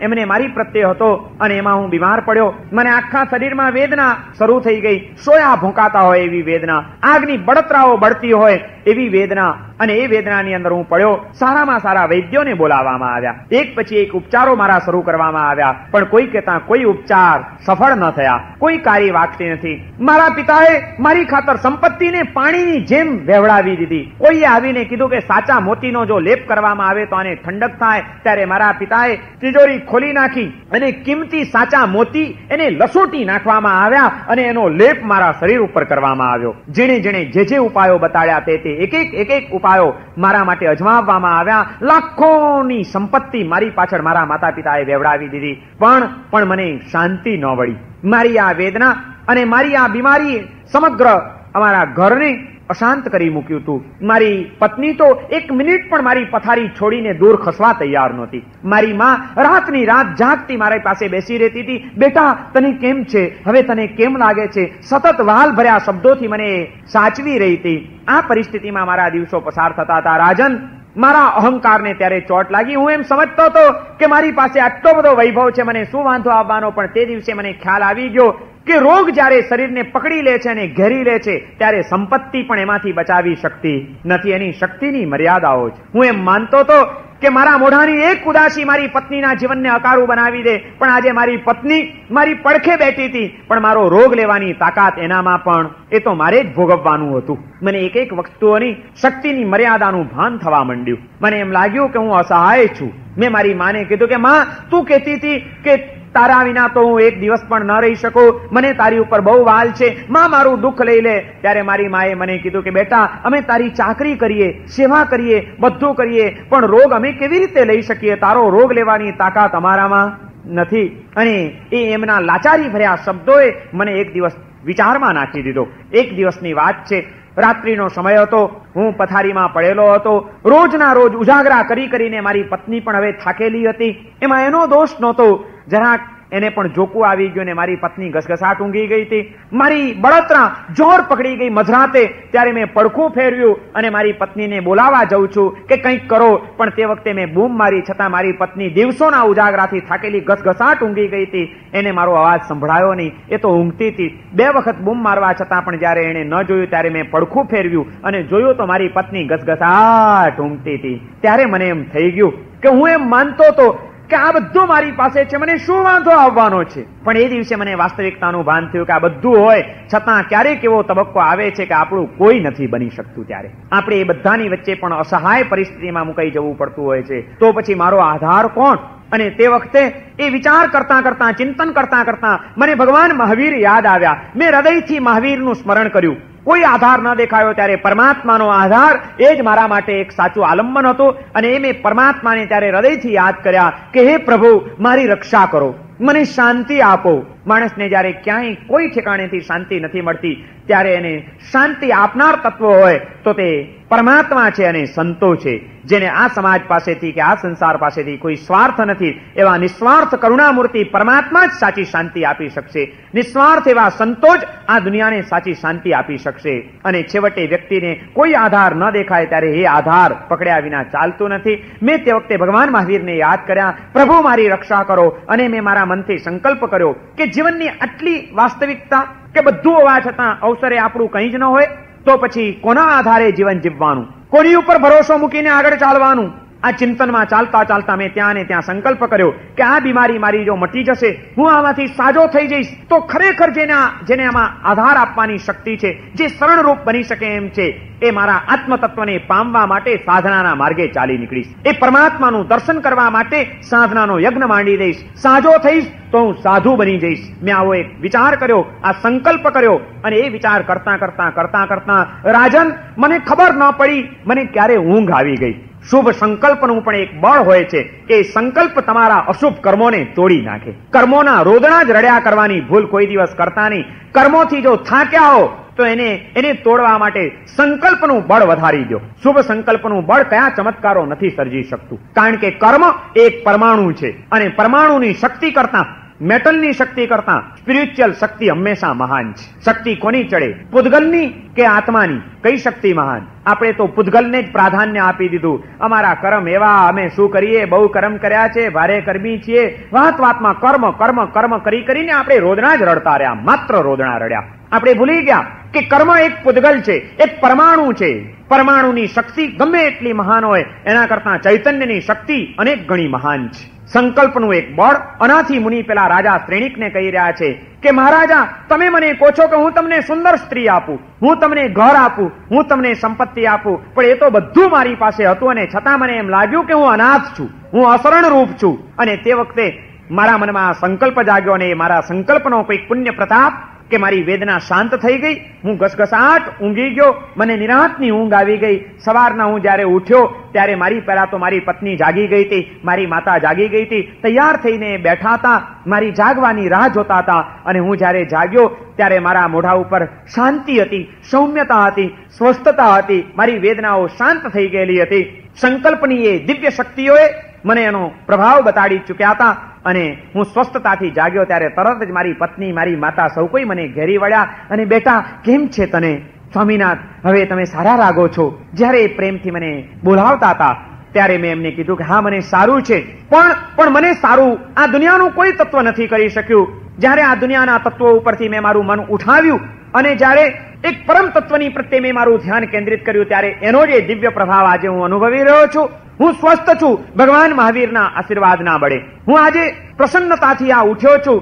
એમને મારી પ્રત્યે હતો. અને એમાં હું બીમાર પડ્યો. મને આખા શરીરમાં વેદના શરૂ થઈ ગઈ. સોયા ભૂંકાતા હોય એવી વેદના, આગની બળતરાઓ બળતી હોય એવી વેદના. અને એ વેદનાની અંદર હું પડ્યો. સારામાં સારા વૈદ્યોને બોલાવવામાં આવ્યા. એક પછી એક ઉપચારો મારા શરૂ કરવામાં આવ્યા. પણ કોઈ કહેતા કોઈ ઉપચાર સફળ ન થયા. કોઈ કાર્ય વાગતી નથી. મારા પિતાએ મારી ખાતર સંપત્તિને પાણીની જેમ વહેવડાવી દીધી. કોઈએ આવીને કીધું કે સાચા મોતીનો જો લેપ કરવામાં આવે તો આને ઠંડક થાય. ત્યારે મારા પિતાએ તિજોરી ખોલી નાખી અને કિંમતી સાચા મોતી એને લસોટી નાખવામાં આવ્યા અને એનો લેપ મારા શરીર ઉપર કરવામાં આવ્યો. જેણે જેણે જે ઉપાયો બતાડ્યા તે એક એક ઉપાયો મારા માટે અજમાવવામાં આવ્યા. લાખોની સંપત્તિ મારી પાછળ મારા માતા પિતાએ વેવડાવી દીધી. પણ મને શાંતિ ન વળી. મારી આ વેદના અને મારી આ બીમારી સમગ્ર અમારા ઘરને અશાંત કરી મૂક્યું હતું. મારી પત્ની તો એક મિનિટ પણ મારી પથારી છોડીને દૂર ખસવા તૈયાર નહોતી. મારી માં રાતની રાત જાગતી મારી પાસે બેસી રહેતી હતી. બેટા તને કેમ છે, હવે તને કેમ લાગે છે? સતત વાલ ભર્યા શબ્દોથી મને સાચવી રહી હતી. આ પરિસ્થિતિમાં મારા દિવસો પસાર થતા હતા. રાજન, મારા અહંકારને ત્યારે ચોટ લાગી. હું એમ સમજતો હતો કે મારી પાસે આટલો બધો વૈભવ છે, મને શું વાંધો આવવાનો. પણ તે દિવસે મને ખ્યાલ આવી ગયો કે રોગ જ્યારે શરીરને પકડી લે છે અને ઘેરી લે છે ત્યારે સંપત્તિ પણ એમાંથી બચાવી શકતી નથી. એની શક્તિની મર્યાદાઓ છે. હું એમ માનતો હતો કે મારા મોઢાની એક ઉદાસી મારી પત્નીના જીવનને અકારું બનાવી દે. પણ આજે મારી પત્ની મારી પડખે બેઠી હતી, પણ મારો રોગ લેવાની તાકાત એનામાં પણ એ તો મારે જ ભોગવવાનું હતું. મને એક એક વસ્તુઓની શક્તિની મર્યાદાનું ભાન થવા માંડ્યું. મને એમ લાગ્યું કે હું અસહાય છું. મેં મારી માને કીધું કે માં, તું કહેતી હતી કે તારા વિના તો હું એક દિવસ પણ ન રહી શકું, મને તારી ઉપર બહુ વાલ છે, માં મારું દુઃખ લઈ લે. ત્યારે મારી માએ મને કીધું કે બેટા, અમે તારી ચાકરી કરીએ, સેવા કરીએ, બધું કરીએ, પણ રોગ અમે કેવી રીતે લઈ શકીએ? તારો રોગ લેવાની તાકાત અમારામાં નથી. અને એ એમના લાચારી ભર્યા શબ્દોએ મને એક દિવસ વિચારમાં નાખી દીધો. એક દિવસની વાત છે. રાત્રિનો સમય હતો. હું પથારીમાં પડેલો હતો. રોજના રોજ ઉજાગરા કરી કરીને મારી પત્ની પણ હવે થાકેલી હતી. એમાં એનો દોષ નહોતો. જરાક એને પણ જોકું આવી ગયું ને મારી પત્ની ઘસઘસાટ ઊંઘી ગઈ હતી. મારી બળતરા જોર પકડી ગઈ મધરાતે. ત્યારે મેં પડખું ફેરવ્યું અને મારી પત્નીને બોલાવા જઉં છું કે કંઈક કરો. પણ તે વખતે મેં બૂમ મારી, છતાં મારી પત્ની દિવસોના ઉજાગરાથી થાકેલી ઘસઘસાટ ઊંઘી ગઈ હતી. એને મારો અવાજ સંભળાયો નહીં. એ તો ઊંઘતી હતી. 2 વખત બૂમ મારવા છતાં પણ જ્યારે એને ન જોયું ત્યારે મેં પડખું ફેરવ્યું અને જોયું તો મારી પત્ની ઘસઘસાટ ઊંઘતી હતી. ત્યારે મને એમ થઈ ગયું કે હું એમ માનતો હતો કે આ બધું મારી પાસે છે, મને શું વાંધો આવવાનો છે. પણ એ દિવસે મને વાસ્તવિકતાનું ભાન થયું કે આ બધું હોય છતાં ક્યારેક એવો તબક્કો આવે છે કે આપણું કોઈ નથી બની શકતું. ત્યારે આપણે એ બધાની વચ્ચે પણ અસહાય પરિસ્થિતિમાં મુકાઈ જવું પડતું હોય છે. તો પછી મારો આધાર કોણ? અને તે વખતે એ વિચાર કરતા કરતા, ચિંતન કરતા કરતા મને ભગવાન મહાવીર યાદ આવ્યા. મેં હૃદયથી મહાવીરનું સ્મરણ કર્યું. કોઈ આધાર ન દેખાયો ત્યારે પરમાત્માનો આધાર એ જ મારા માટે એક સાચું આલંબન હતું. અને એ મેં પરમાત્માને ત્યારે હૃદયથી યાદ કર્યા કે હે પ્રભુ, મારી રક્ષા કરો, મને શાંતિ આપો. માણસને જ્યારે ક્યાંય કોઈ ઠેકાણેથી શાંતિ નથી મળતી ત્યારે એને શાંતિ આપનાર તત્વ હોય તો તે પરમાત્મા છે અને સંતો છે. જેને આ સમાજ પાસેથી કે આ સંસાર પાસેથી કોઈ સ્વાર્થ નથી, એવા નિસ્વાર્થ કરુણામૂર્તિ પરમાત્મા જ સાચી શાંતિ આપી શકશે. નિસ્વાર્થ એવા સંતો જ આ દુનિયાને સાચી શાંતિ આપી શકશે. અને છેવટે વ્યક્તિને કોઈ આધાર ન દેખાય ત્યારે એ આધાર પકડ્યા વિના ચાલતું નથી. મેં તે વખતે ભગવાન મહાવીરને યાદ કર્યા, પ્રભુ મારી રક્ષા કરો. અને મેં મારા મનથી સંકલ્પ કર્યો કે જીવનની આટલી વાસ્તવિકતા કે બધું હોવા છતાં અવસરે આપણું કંઈ જ ન હોય તો પછી કોના આધારે જીવન જીવવાનું? કોની ઉપર ભરોસો મૂકીને આગળ ચાલવાનું? આ ચિંતનમાં ચાલતા ચાલતા મેં ત્યાં ને ત્યાં સંકલ્પ કર્યો કે આ બીમારી મારી જો મટી જશે, હું આમાંથી સાજો થઈ જઈશ, તો ખરેખર જેને આમાં આધાર આપવાની શક્તિ છે, જે શરણરૂપ બની શકે એમ છે, એ મારા આત્મતત્વને પામવા માટે સાધનાના માર્ગે ચાલી નીકળીશ. એ પરમાત્માનું દર્શન કરવા માટે સાધનાનો યજ્ઞ માંડી દઈશ. સાજો થઈશ તો હું સાધુ બની જઈશ. મેં આવો એક વિચાર કર્યો, આ સંકલ્પ કર્યો, અને એ વિચાર કરતા કરતા કરતા કરતા રાજન, મને ખબર ન પડી મને ક્યારે ઊંઘ આવી ગઈ. શુભ સંકલ્પનું પણ એક બળ હોય છે કે સંકલ્પ તમારા અશુભ કર્મોને તોડી નાખે. કર્મોના રોદણા જ રડ્યા કરવાની ભૂલ કોઈ દિવસ કરતા નહીં. કર્મોથી જો થાક્યા હો તો એને તોડવા માટે સંકલ્પનું બળ વધારી દો. શુભ સંકલ્પનું બળ કયા ચમત્કારો નથી સર્જી શકતું, કારણ કે કર્મ એક પરમાણુ છે, અને પરમાણુની શક્તિ કરતા, મેટલની શક્તિ કરતા સ્પિરિચ્યુઅલ શક્તિ હંમેશા મહાન છે. શક્તિ કોની ચડે, પૂતગલની કે આત્માની? કઈ શક્તિ મહાન? આપણે તો પૂતગલને જ પ્રાધાન્ય આપી દીધું. અમારા કર્મ એવા, અમે શું કરીએ, બહુ કર્મ કર્યા છે, ભારે કર્મી છીએ. વાત વાતમાં કર્મ કર્મ કર્મ કરી કરીને આપણે રોદણા જ રડતા રહ્યા, માત્ર રોદણા રડ્યા. આપણે ભૂલી ગયા કે કર્મ એક પૂતગલ છે, એક પરમાણુ છે. પરમાણુની શક્તિ ગમે એટલી મહાન હોય, એના કરતા ચૈતન્યની શક્તિ અનેક ગણી મહાન છે. સંકલ્પનું એક બળ. અનાથી મુનિ પેલા રાજા શ્રેણિકને કહી રહ્યા છે કે મહારાજા, તમે મને કહો છો કે હું તમને સુંદર સ્ત્રી આપું, હું તમને ઘર આપું, હું તમને સંપત્તિ આપું, પણ એ તો બધું મારી પાસે હતું, અને છતાં મને એમ લાગ્યું કે હું અનાથ છું, હું અશરણ રૂપ છું. અને તે વખતે મારા મનમાં સંકલ્પ જાગ્યો, અને મારા સંકલ્પનો કોઈક પુણ્ય પ્રતાપ કે મારી વેદના શાંત થઈ ગઈ. હું ઘસઘસાટ ઊંઘી ગયો, મને નિરાંતની ઊંઘ આવી ગઈ. સવારના હું જયારે ઉઠ્યો ત્યારે પહેલા તો મારી પત્ની જાગી ગઈ હતી, મારી માતા જાગી ગઈ હતી, તૈયાર થઈને બેઠા હતા, મારી જાગવાની રાહ જોતા હતા. અને હું જયારે જાગ્યો ત્યારે મારા મોઢા ઉપર શાંતિ હતી, સૌમ્યતા હતી, સ્વસ્થતા હતી, મારી વેદનાઓ શાંત થઈ ગયેલી હતી. સંકલ્પની એ દિવ્ય શક્તિઓએ મને એનો પ્રભાવ બતાડી ચૂક્યા હતા. અને હું સ્વસ્થતાથી જાગ્યો ત્યારે તરત જ મારી પત્ની, મારી માતા સૌ કોઈ મને ઘેરી વળ્યા અને બેટા કેમ છે તને? સ્વામિનાથ, હવે તમે સારા લાગો છો. જ્યારે એ પ્રેમથી મને બોલાવતા હતા ત્યારે મેં એમને કીધું કે હા, મને સારું છે, પણ મને સારું આ દુનિયાનું કોઈ તત્વ નથી કરી શક્યું. જ્યારે આ દુનિયાના તત્વો ઉપરથી મેં મારું મન ઉઠાવ્યું અને જ્યારે એક પરમ તત્વની પ્રત્યે મેં મારું ધ્યાન કેન્દ્રિત કર્યું, ત્યારે એનો જે દિવ્ય પ્રભાવ આજે હું અનુભવી રહ્યો છું. હું સ્વસ્થ છું ભગવાન મહાવીરના આશીર્વાદના બળે. હું આજે પ્રસન્નતાથી આ ઉઠ્યો છું.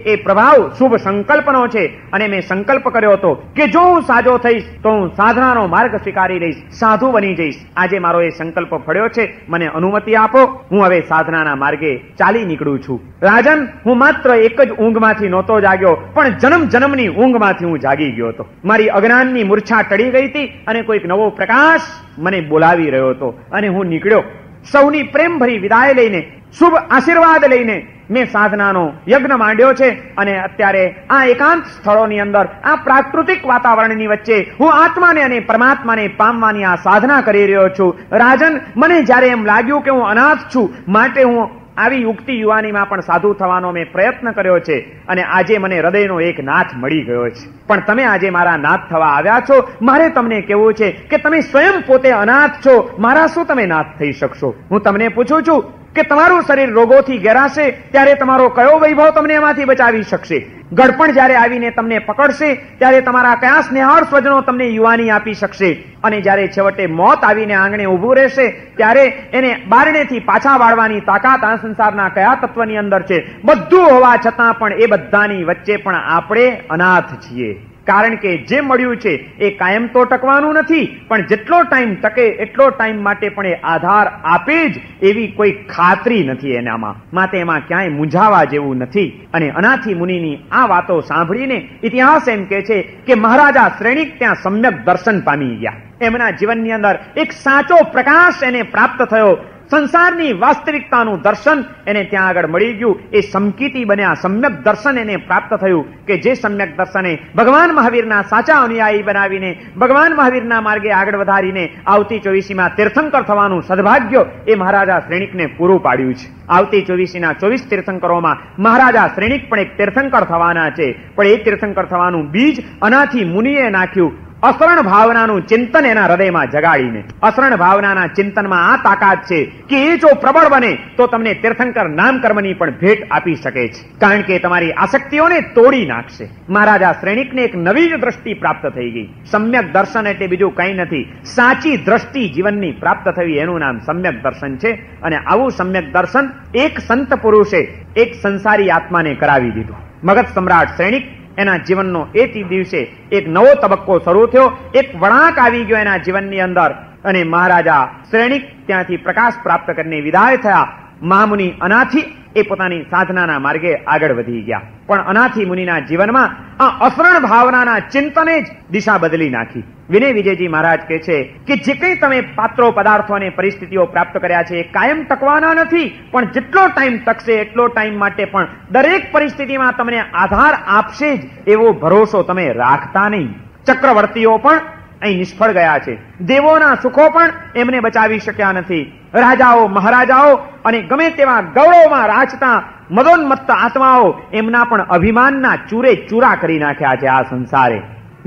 એ પ્રભાવ શુભ સંકલ્પનો છે. અને મેં સંકલ્પ કર્યો હતો કે જો હું સાજો થઈશ તો હું સાધનાનો માર્ગ સ્વીકારી લઈશ, સાધુ બની જઈશ. આજે મારો એ સંકલ્પ ફળ્યો છે, મને અનુમતિ આપો, હું હવે સાધનાના માર્ગે ચાલી નીકળું છું. રાજન, હું માત્ર એક જ ઊંઘમાંથી નહોતો જાગ્યો, પણ જન્મ જન્મની ઊંઘમાંથી હું જાગી ગયો હતો. મારી અજ્ઞાનની મૂર્છા ટળી ગઈ હતી અને કોઈક નવો પ્રકાશ મને બોલાવી રહ્યો હતો, અને હું નીકળ્યો. સૌની પ્રેમભરી વિદાય લઈને, શુભ આશીર્વાદ લઈને મેં સાધનાનો યજ્ઞ માંડ્યો છે. અને અત્યારે આ એકાંત સ્થળોની અંદર, આ પ્રાકૃતિક વાતાવરણની વચ્ચે હું આત્માને અને પરમાત્માને પામવાની આ સાધના કરી રહ્યો છું. રાજન, મને જયારે એમ લાગ્યું કે હું અનાથ છું, માટે હું આવી ઉગતી યુવાનીમાં પણ સાધુ થવાનો મેં પ્રયત્ન કર્યો છે. અને આજે મને હૃદયનો એક નાથ મળી ગયો છે. પણ તમે આજે મારા નાથ થવા આવ્યા છો. મારે તમને કહેવું છે કે તમે સ્વયં પોતે અનાથ છો, મારા શું તમે નાથ થઈ શકશો? હું તમને પૂછું છું કે તમારું શરીર રોગોથી ઘેરાશે ત્યારે તમારો કયો વૈભવ તમને એમાંથી બચાવી શકશે? ગડપણ જયારે આવીને તમને પકડશે ત્યારે તમારા કયા સ્નેહાળ સ્વજનો તમને યુવાની આપી શકશે? અને જયારે છેવટે મોત આવીને આંગણે ઉભું રહેશે ત્યારે એને બારણેથી પાછા વાળવાની તાકાત આ સંસારના કયા તત્વની અંદર છે? બધું હોવા છતાં પણ એ બધાની વચ્ચે પણ આપણે અનાથ છીએ. કારણ કે જે મળ્યું છે એ કાયમ તો ટકવાનું નથી, પણ જેટલો ટાઈમ ટકે એટલો ટાઈમ માટે પણ એ આધાર આપે જ એવી કોઈ ખાતરી નથી એનામાં. માટે એમાં ક્યાંય મૂંઝાવા જેવું નથી. અને અનાથી મુનિની આ વાતો સાંભળીને ઇતિહાસ એમ કહે છે કે મહારાજા શ્રેણિક ત્યાં સમ્યક દર્શન પામી ગયા. એમના જીવનની અંદર એક સાચો પ્રકાશ એને પ્રાપ્ત થયો. સંસારની વાસ્તવિકતાનું દર્શન એને ત્યાં આગળ મળી ગયું. એ સમકીતી બન્યા. સમ્યક દર્શન એને પ્રાપ્ત થયું કે જે સમ્યક દર્શને ભગવાન મહાવીરના સાચા અનુયાયી બનાવીને, ભગવાન મહાવીરના માર્ગે આગળ વધારીને આવતી 24મીમાં તીર્થંકર થવાનું સદભાગ્ય એ મહારાજા શ્રેણિકને પૂરું પાડ્યું છે. આવતી 24મીના 24 તીર્થંકરોમાં મહારાજા શ્રેણિક પણ એક તીર્થંકર થવાના છે. પણ એ તીર્થંકર થવાનું બીજ અનાથી મુનિએ નાખ્યું. અસરણ ભાવનાનું ચિંતન એના હૃદયમાં જગાડીને, અસરણ ભાવનાના ચિંતનમાં આ તાકાત છે કે એ જો પ્રબળ બને તો તમને તીર્થંકર નામ કર્મની પણ ભેટ આપી શકે છે, કારણ કે તમારી આસક્તિઓને તોડી નાખશે. મહારાજા શ્રેણિકને એક નવી જ દ્રષ્ટિ પ્રાપ્ત થઈ ગઈ. સમ્યક દર્શન એટલે બીજું કંઈ નથી, સાચી દ્રષ્ટિ જીવનની પ્રાપ્ત થવી, એનું નામ સમ્યક દર્શન છે. અને આવું સમ્યક દર્શન એક સંત પુરુષે એક સંસારી આત્માને કરાવી દીધું. મગધ સમ્રાટ શ્રેણિક, એના જીવનનો એ દિવસે એક નવો તબક્કો શરૂ થયો, એક વળાંક આવી ગયો એના જીવનની અંદર. અને મહારાજા શ્રેણિક ત્યાંથી પ્રકાશ પ્રાપ્ત કરીને વિદાય થયા. મહામુનિ અનાથી એ પોતાની સાધનાના માર્ગે આગળ વધી ગયા. પણ અનાથી મુનિના જીવનમાં આ અસરણ ભાવનાના ચિંતને જ દિશા બદલી નાખી. વિનય વિજયજી મહારાજ કહે છે કે જે કંઈ તમે પાત્રો, પદાર્થો અને પરિસ્થિતિઓ પ્રાપ્ત કર્યા છે એ કાયમ ટકવાના નથી, પણ જેટલો ટાઈમ ટકશે એટલો ટાઈમ માટે પણ દરેક પરિસ્થિતિમાં તમને આધાર આપશે જ એવો ભરોસો તમે રાખતા નહીં. ચક્રવર્તીઓ પણ અહીં નિષ્ફળ ગયા છે. દેવોના સુખો પણ એમને બચાવી શક્યા નથી. રાજાઓ, મહારાજાઓ અને ગમે તેવા ગૌરવમાં રાચતા મદોન્મત્ત આત્માઓ એમના પણ અભિમાનના ચૂરે ચૂરા કરી નાખ્યા છે આ સંસારે.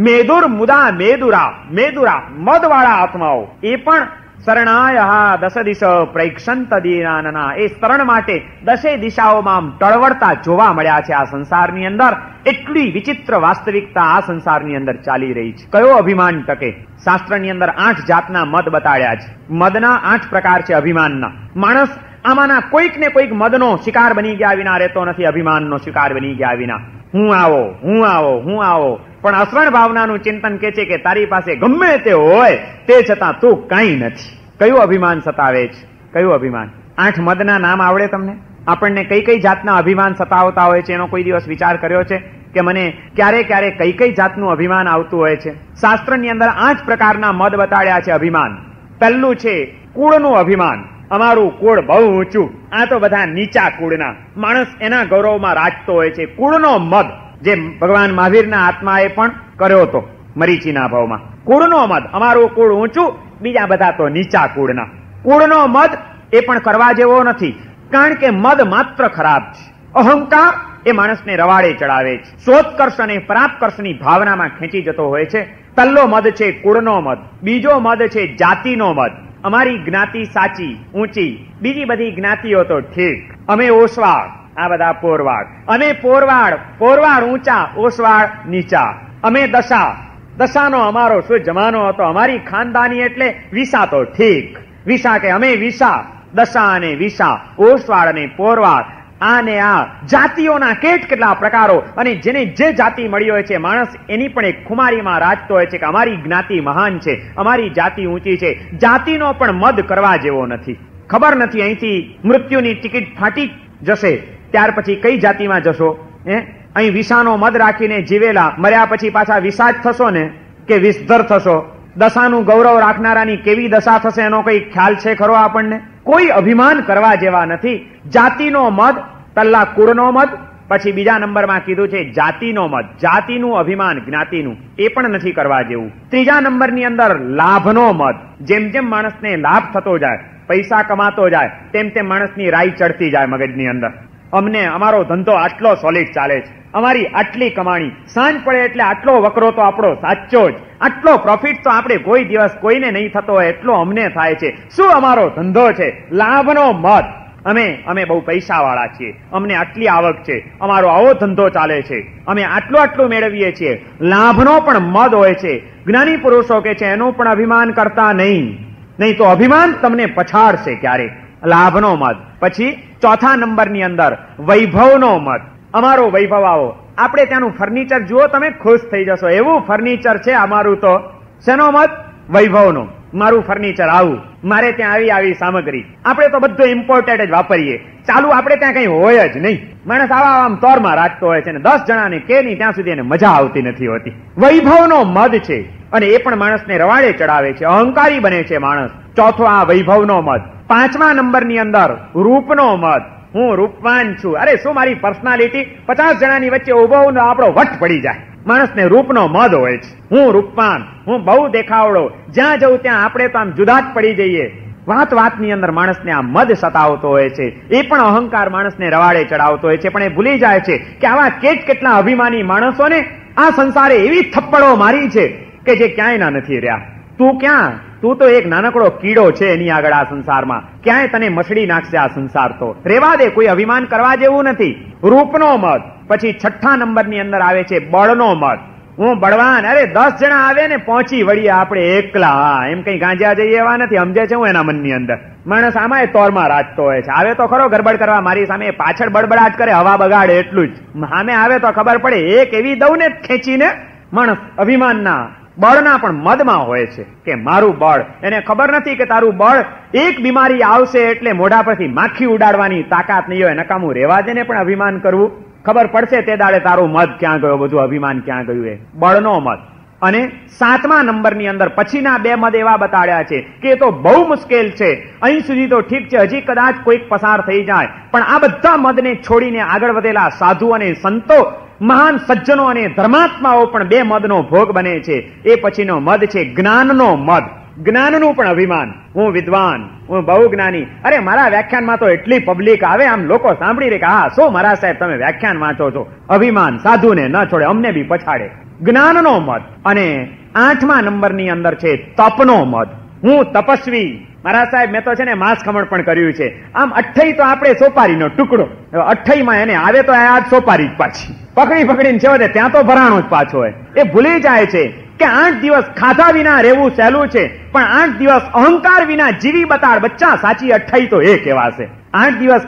મેદુર મુદા મેદુરા, મેદુરા મદવાળા આત્માઓ એ પણ શરણાય દશ દિશ પ્રેક્ષંત દીનાના, એ શરણ માટે દશે દિશાઓમાં ટળવળતા જોવા મળ્યા છે આ સંસારની અંદર. એટલી વિચિત્ર વાસ્તવિકતા આ સંસારની અંદર ચાલી રહી છે. કયો અભિમાન ટકે? શાસ્ત્રની અંદર 8 જાતના મદ બતાડ્યા છે. મદના 8 પ્રકાર છે અભિમાનના. માણસ આમાંના કોઈક ને કોઈક મદનો શિકાર બની ગયા વિના રહેતો નથી, અભિમાનનો શિકાર બની ગયા વિના. હું આવો, હું આવો, હું આવો. પણ અસરણ ભાવનાનું ચિંતન કે છે કે તારી પાસે ગમે તે હોય તે છતાં તું કાંઈ નથી. કયું અભિમાન સતાવે છે? કયું અભિમાન? 8 મદના નામ આવડે તમને? આપણને કઈ કઈ જાતના અભિમાન સતાવતા હોય છે એનો કોઈ દિવસ વિચાર કર્યો છે કે મને ક્યારે ક્યારે કઈ કઈ જાતનું અભિમાન આવતું હોય છે? શાસ્ત્રની અંદર 8 પ્રકારના મદ બતાડ્યા છે અભિમાન. પહેલું છે કુળનું અભિમાન. અમારું કુળ બહુ ઊંચું, આ તો બધા નીચા કુળના. માણસ એના ગૌરવમાં રાચતો હોય છે. કુળનો મદ, જે ભગવાન મહાવીરના આત્માએ પણ કર્યો હતો મરીચીના ભાવમાં. કુળનો મદ, અમારું કુળ ઊંચું, બીજા બધા તો નીચા કુળના. કુળનો મદ એ પણ કરવા જેવો નથી, કારણ કે મદ માત્ર ખરાબ છે. અહંકાર એ માણસને રવાડે ચડાવે છે, શોધકર્ષ અને પરાપકર્ષની ભાવનામાં ખેંચી જતો હોય છે. પહેલો મદ છે કુળનો મદ. બીજો મદ છે જાતિનો મદ. અમારી જ્ઞાતિ સાચી, ઊંચી, બીજી બધી જ્ઞાતિઓ તો ઠીક, અમે ઓસવાળ, આ બધા પોરવાળ. અમે પોરવાળ, પોરવાળ ઊંચા, ઓસવાળ નીચા. અમે દશા, દશાનો અમારો શું જમાનો હતો, અમારી ખાનદાની એટલે વિસા તો ઠીક. વિસા કે અમે વિસા, દશા અને વિસા, ઓસવાળ અને પોરવાળ. આ ને આ જાતિઓના કેટલા પ્રકારો. અને જેને જે જાતિ મળી હોય છે માણસ એની પણ એક ખુમારીમાં રાચતો હોય છે કે અમારી જ્ઞાતિ મહાન છે, અમારી જાતિ ઊંચી છે. જાતિનો પણ મદ કરવા જેવો નથી. ખબર નથી અહીંથી મૃત્યુની ટિકિટ ફાટી જશે ત્યાર પછી કઈ જાતિમાં જશો? અહીં વિષાનો મદ રાખીને જીવેલા, મર્યા પછી પાછા વિષા જ થશો ને કે વિષધર થશો? દશાનું ગૌરવ રાખનારાની કેવી દશા થશે એનો કઈ ખ્યાલ છે ખરો આપણને? કોઈ અભિમાન કરવા જેવા નથી. જાતિનો મદ, પહેલા કુળનો મદ, પછી બીજા નંબરમાં કીધું છે જાતિનો મદ. જાતિનું અભિમાન, જ્ઞાતિનું, એ પણ નથી કરવા જેવું. ત્રીજા નંબરની અંદર લાભનો મદ. જેમ જેમ માણસને લાભ થતો જાય, પૈસા કમાતો જાય, તેમ તેમ માણસની રાઈ ચડતી જાય મગજની અંદર. અમને અમારો ધંધો આટલો સોલિડ ચાલે છે, અમારી આટલી કમાણી, સાંજ પડે એટલે આટલો વકરો તો આપણો સાચો જ, આટલો પ્રોફિટ તો આપણે કોઈ દિવસ કોઈને નહીં થતો હોય એટલો અમને થાય છે. શું અમારો ધંધો છે? લાભનો મદ. અમે બહુ પૈસા વાળા છીએ, અમને આટલી આવક છે, અમારો આવો ધંધો ચાલે છે, અમે આટલું મેળવીએ છીએ. લાભનો પણ મદ હોય છે. જ્ઞાની પુરુષો કે છે એનું પણ અભિમાન કરતા નહીં તો અભિમાન તમને પછાડશે ક્યારેક. લાભનો મદ. પછી ચોથા નંબરની અંદર વૈભવનો મદ. અમારો વૈભવ આવો, આપણે ત્યાંનું ફર્નિચર જુઓ તમે ખુશ થઈ જશો, એવું ફર્નિચર છે અમારું. તો શેનો મત? વૈભવનો. મારું ફર્નિચર આવું, મારે ત્યાં આવી સામગ્રી, આપણે તો બધું ઇમ્પોર્ટેડ જ વાપરીએ, ચાલુ આપણે ત્યાં કઈ હોય જ નહીં. માણસ આમ તોરમાં રાખતો હોય છે ને 10 જણાને કે નહીં ત્યાં સુધી એને મજા આવતી નથી હોતી. વૈભવનો મદ છે અને એ પણ માણસને રવાડે ચડાવે છે, અહંકારી બને છે માણસ. ચોથો આ વૈભવનો મદ. પાંચમા નંબરની અંદર રૂપનો મદ. હું રૂપવાન છું, અરે શું મારી પર્સનાલિટી 50 જણાની વચ્ચે ઉભો આપણો વટ પડી જાય. માણસને રૂપનો મદ હોય છે. હું રૂપવાન, હું બહુ દેખાવડો, જ્યાં જઉં ત્યાં આપણે તો આમ જુદા જ પડી જઈએ. વાતની અંદર માણસને આ મદ સતાવતો હોય છે. એ પણ અહંકાર માણસને રવાડે ચડાવતો હોય છે. પણ એ ભૂલી જાય છે કે આવા કેટલા અભિમાની માણસોને આ સંસારે એવી થપ્પડો મારી છે કે જે ક્યાંય ના નથી રહ્યા. તું ક્યાં? તું તો એક નાનકડો કીડો છે એની આગળ આ સંસારમાં. ક્યાંય તને મસળી નાખશે આ સંસાર તો. રેવા દે, કોઈ અભિમાન કરવા જેવું નથી. રૂપનો મદ. પછી 6થા નંબરની અંદર આવે છે બળનો મદ. હું બળવાન. અરે 10 જણા આવે ને પહોંચી વળીએ આપણે એકલા. હા, એમ કઈ ગાંજ્યા જઈએ એવા નથી. સમજે છે હું એના મનની અંદર. માણસ આમાં તોરમાં રાજતો હોય છે. આવે તો ખરો ગરબડ કરવા મારી સામે, પાછળ બડબડાટ કરે, હવા બગાડે એટલું જ. સામે આવે તો ખબર પડે. એક એવી દઉં ને ખેંચીને માણસ અભિમાનના બળના પણ મદમાં હોય છે કે મારું બળ. એને ખબર નથી કે તારું બળ એક બીમારી આવશે એટલે મોઢા પરથી માખી ઉડાડવાની તાકાત નહીં હોય. નકામું રેવા દે ને પણ અભિમાન કરવું. ખબર પડશે તે દાડે તારું મદ ક્યાં ગયો, બધું અભિમાન ક્યાં ગયું. એ બળનો મદ. અને 7મા નંબરની અંદર પછીના 2 મદ એવા બતાડ્યા છે કે એ તો બહુ મુશ્કેલ છે. અહીં સુધી તો ઠીક છે, હજી કદાચ કોઈક પસાર થઈ જાય, પણ આ બધા મદને છોડીને આગળ વધેલા સાધુ અને સંતો, મહાન સજ્જનો અને ધર્માત્માઓ પણ 2 મદનો ભોગ બને છે. એ પછીનો મદ છે જ્ઞાનનો મદ. જ્ઞાનનું પણ અભિમાન. હું વિદ્વાન, હું બહુ જ્ઞાની. અરે મારા વ્યાખ્યાનમાં તો એટલી પબ્લિક આવે, આમ લોકો સાંભળી રહે કે હા શું મારા સાહેબ તમે વ્યાખ્યાન વાંચો છો. અભિમાન સાધુને ન છોડે, અમને બી પછાડે. જ્ઞાનનો મદ. અને 8મા નંબરની અંદર છે તપનો મદ. હું તપસ્વી. મારા સાહેબ મેં તો છે ને માંસ ખમણ પણ કર્યું છે. આમ 28 તો આપણે સોપારીનો ટુકડો. 28માં એને આવે તો આ સોપારી જ પાછી પકડીને છેવટે ત્યાં તો ભરાણો જ પાછો હોય. એ ભૂલી જાય છે કે 8 દિવસ ખાધા વિના રહેવું સહેલું છે, પણ 8 દિવસ અહંકાર વિના જીવી બતાડ બચ્ચા. સાચી 28 તો એ કહેવાશે. 8 દિવસ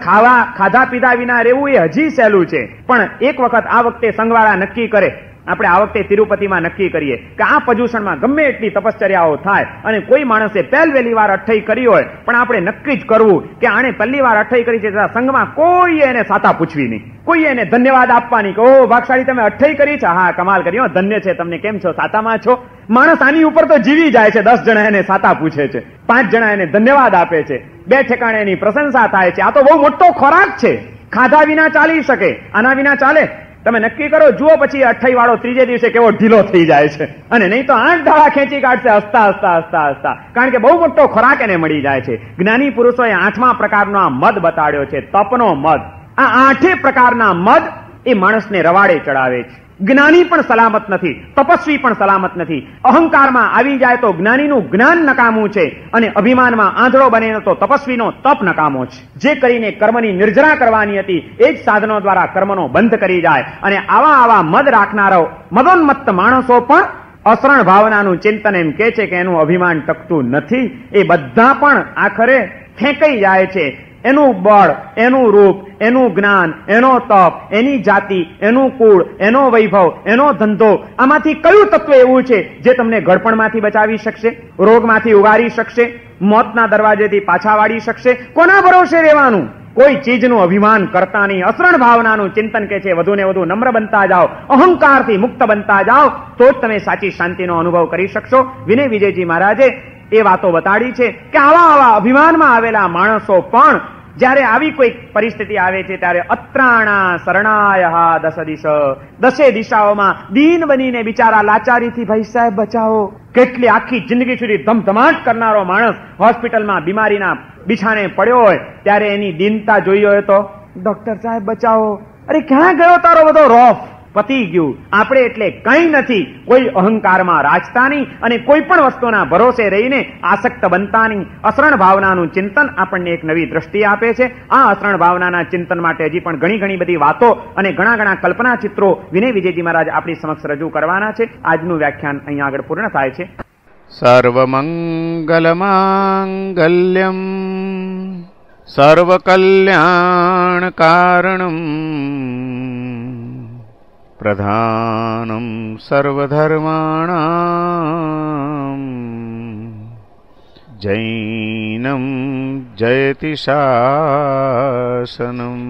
ખાધા પીધા વિના રહેવું એ હજી સહેલું છે. પણ એક વખત આ વખતે સંઘવાળા નક્કી કરે, આપણે આ વખતે તિરુપતિમાં નક્કી કરીએ કે આ પર્યુષણમાં ગમે એટલી તપશ્ચર્યાઓ થાય અને કોઈ માણસે પહેલી વાર 28 કરી હોય, પણ આપણે નક્કી જ કરવું કે આણે પહેલી વાર 28 કરી છે, સંઘમાં કોઈ એને સાતા પૂછવી નહીં, કોઈ એને ધન્યવાદ આપવાની કે ઓ ભાગશાળી તમે 28 કરી છે, હા કમાલ કરી, ધન્ય છે તમને, કેમ છો, સાતામાં છો. માણસ આની ઉપર તો જીવી જાય છે. 10 જણા એને સાતા પૂછે છે, 5 જણા એને ધન્યવાદ આપે છે, 2 ઠેકાણે એની પ્રશંસા થાય છે. આ તો બહુ મોટો ખોરાક છે. ખાધા વિના ચાલી શકે, આના વિના ચાલે. તમે નક્કી કરો, જુઓ પછી 28 વાળો ત્રીજે દિવસે કેવો ઢીલો થઈ જાય છે. અને નહીં તો 8 દાડા ખેંચી કાઢશે હસતા. કારણ કે બહુ મોટો ખોરાક એને મળી જાય છે. જ્ઞાની પુરુષોએ 8મા પ્રકારનો આ મદ બતાડ્યો છે, તપનો મદ. આ 8 પ્રકારના મદ એ માણસને રવાડે ચડાવે છે. જ્ઞાની પણ સલામત નથી, તપસ્વી પણ સલામત નથી. અહંકારમાં આવી જાય તો જ્ઞાનીનું જ્ઞાન નકામું છે, અને અભિમાનમાં આંધળો બને તો તપસ્વીનો તપ નકામો છે. જે કરીને કર્મની નિર્જરા કરવાની હતી એ જ સાધનો દ્વારા કર્મનો બંધ કરી જાય. અને આવા મદ રાખનારો મદોન્મત્ત માણસો પણ અસરણ ભાવનાનું ચિંતન એમ કે છે કે એનું અભિમાન ટકતું નથી. એ બધા પણ આખરે ફેંકાઈ જાય છે. એનું બળ, એનું રૂપ, એનું જ્ઞાન, એનો તપ, એની જાતિ, એનું કુળ, એનો વૈભવ, એનો ધંધો, આમાંથી કયું તત્વ એવું છે જે તમને ગળપણમાંથી બચાવી શકશે, રોગમાંથી ઉગારી શકશે, મોતના દરવાજેથી પાછા વાળી શકશે? કોના ભરોસે રહેવાનું? કોઈ ચીજનું અભિમાન કરતા નહીં. અસરણ ભાવનાનું ચિંતન કે છે વધુ ને વધુ નમ્ર બનતા જાઓ, અહંકારથી મુક્ત બનતા જાઓ, તો જ તમે સાચી શાંતિનો અનુભવ કરી શકશો. વિનય વિજયજી મહારાજે એ વાતો બતાડી છે કે આવા અભિમાનમાં આવેલા માણસો પણ જયારે આવી કોઈ પરિસ્થિતિ આવે છે ત્યારે અત્રાણા શરણાય દસે દિશાઓમાં દીન બનીને બિચારા લાચારીથી ભાઈ સાહેબ બચાવો. કેટલી આખી જિંદગી સુધી ધમધમાટ કરનારો માણસ હોસ્પિટલમાં બીમારીના બિછાણે પડ્યો હોય ત્યારે એની દીનતા જોઈ હોય તો ડોક્ટર સાહેબ બચાવો. અરે ક્યાં ગયો તારો બધો રોફ? પતી ગયું. આપણે એટલે કંઈ નથી. કોઈ અહંકારમાં રાજતા નહીં અને કોઈ પણ વસ્તુના ભરોસે રહીને આસક્ત બનતા નહીં. અસરણ ભાવનાનું ચિંતન આપણને એક નવી દ્રષ્ટિ આપે છે. આ અસરણ ભાવનાના ચિંતન માટે હજી પણ ઘણી બધી વાતો અને ઘણા કલ્પના ચિત્રો વિનય વિજયજી મહારાજ આપણી સમક્ષ રજૂ કરવાના છે. આજનું વ્યાખ્યાન અહીંયા આગળ પૂર્ણ થાય છે.
સર્વમંગલમાંગલ્યમ સર્વકલ્યાણકારણમ પ્રધાનમ સર્વધર્માણામ જૈનમ જયતિ શાસનમ.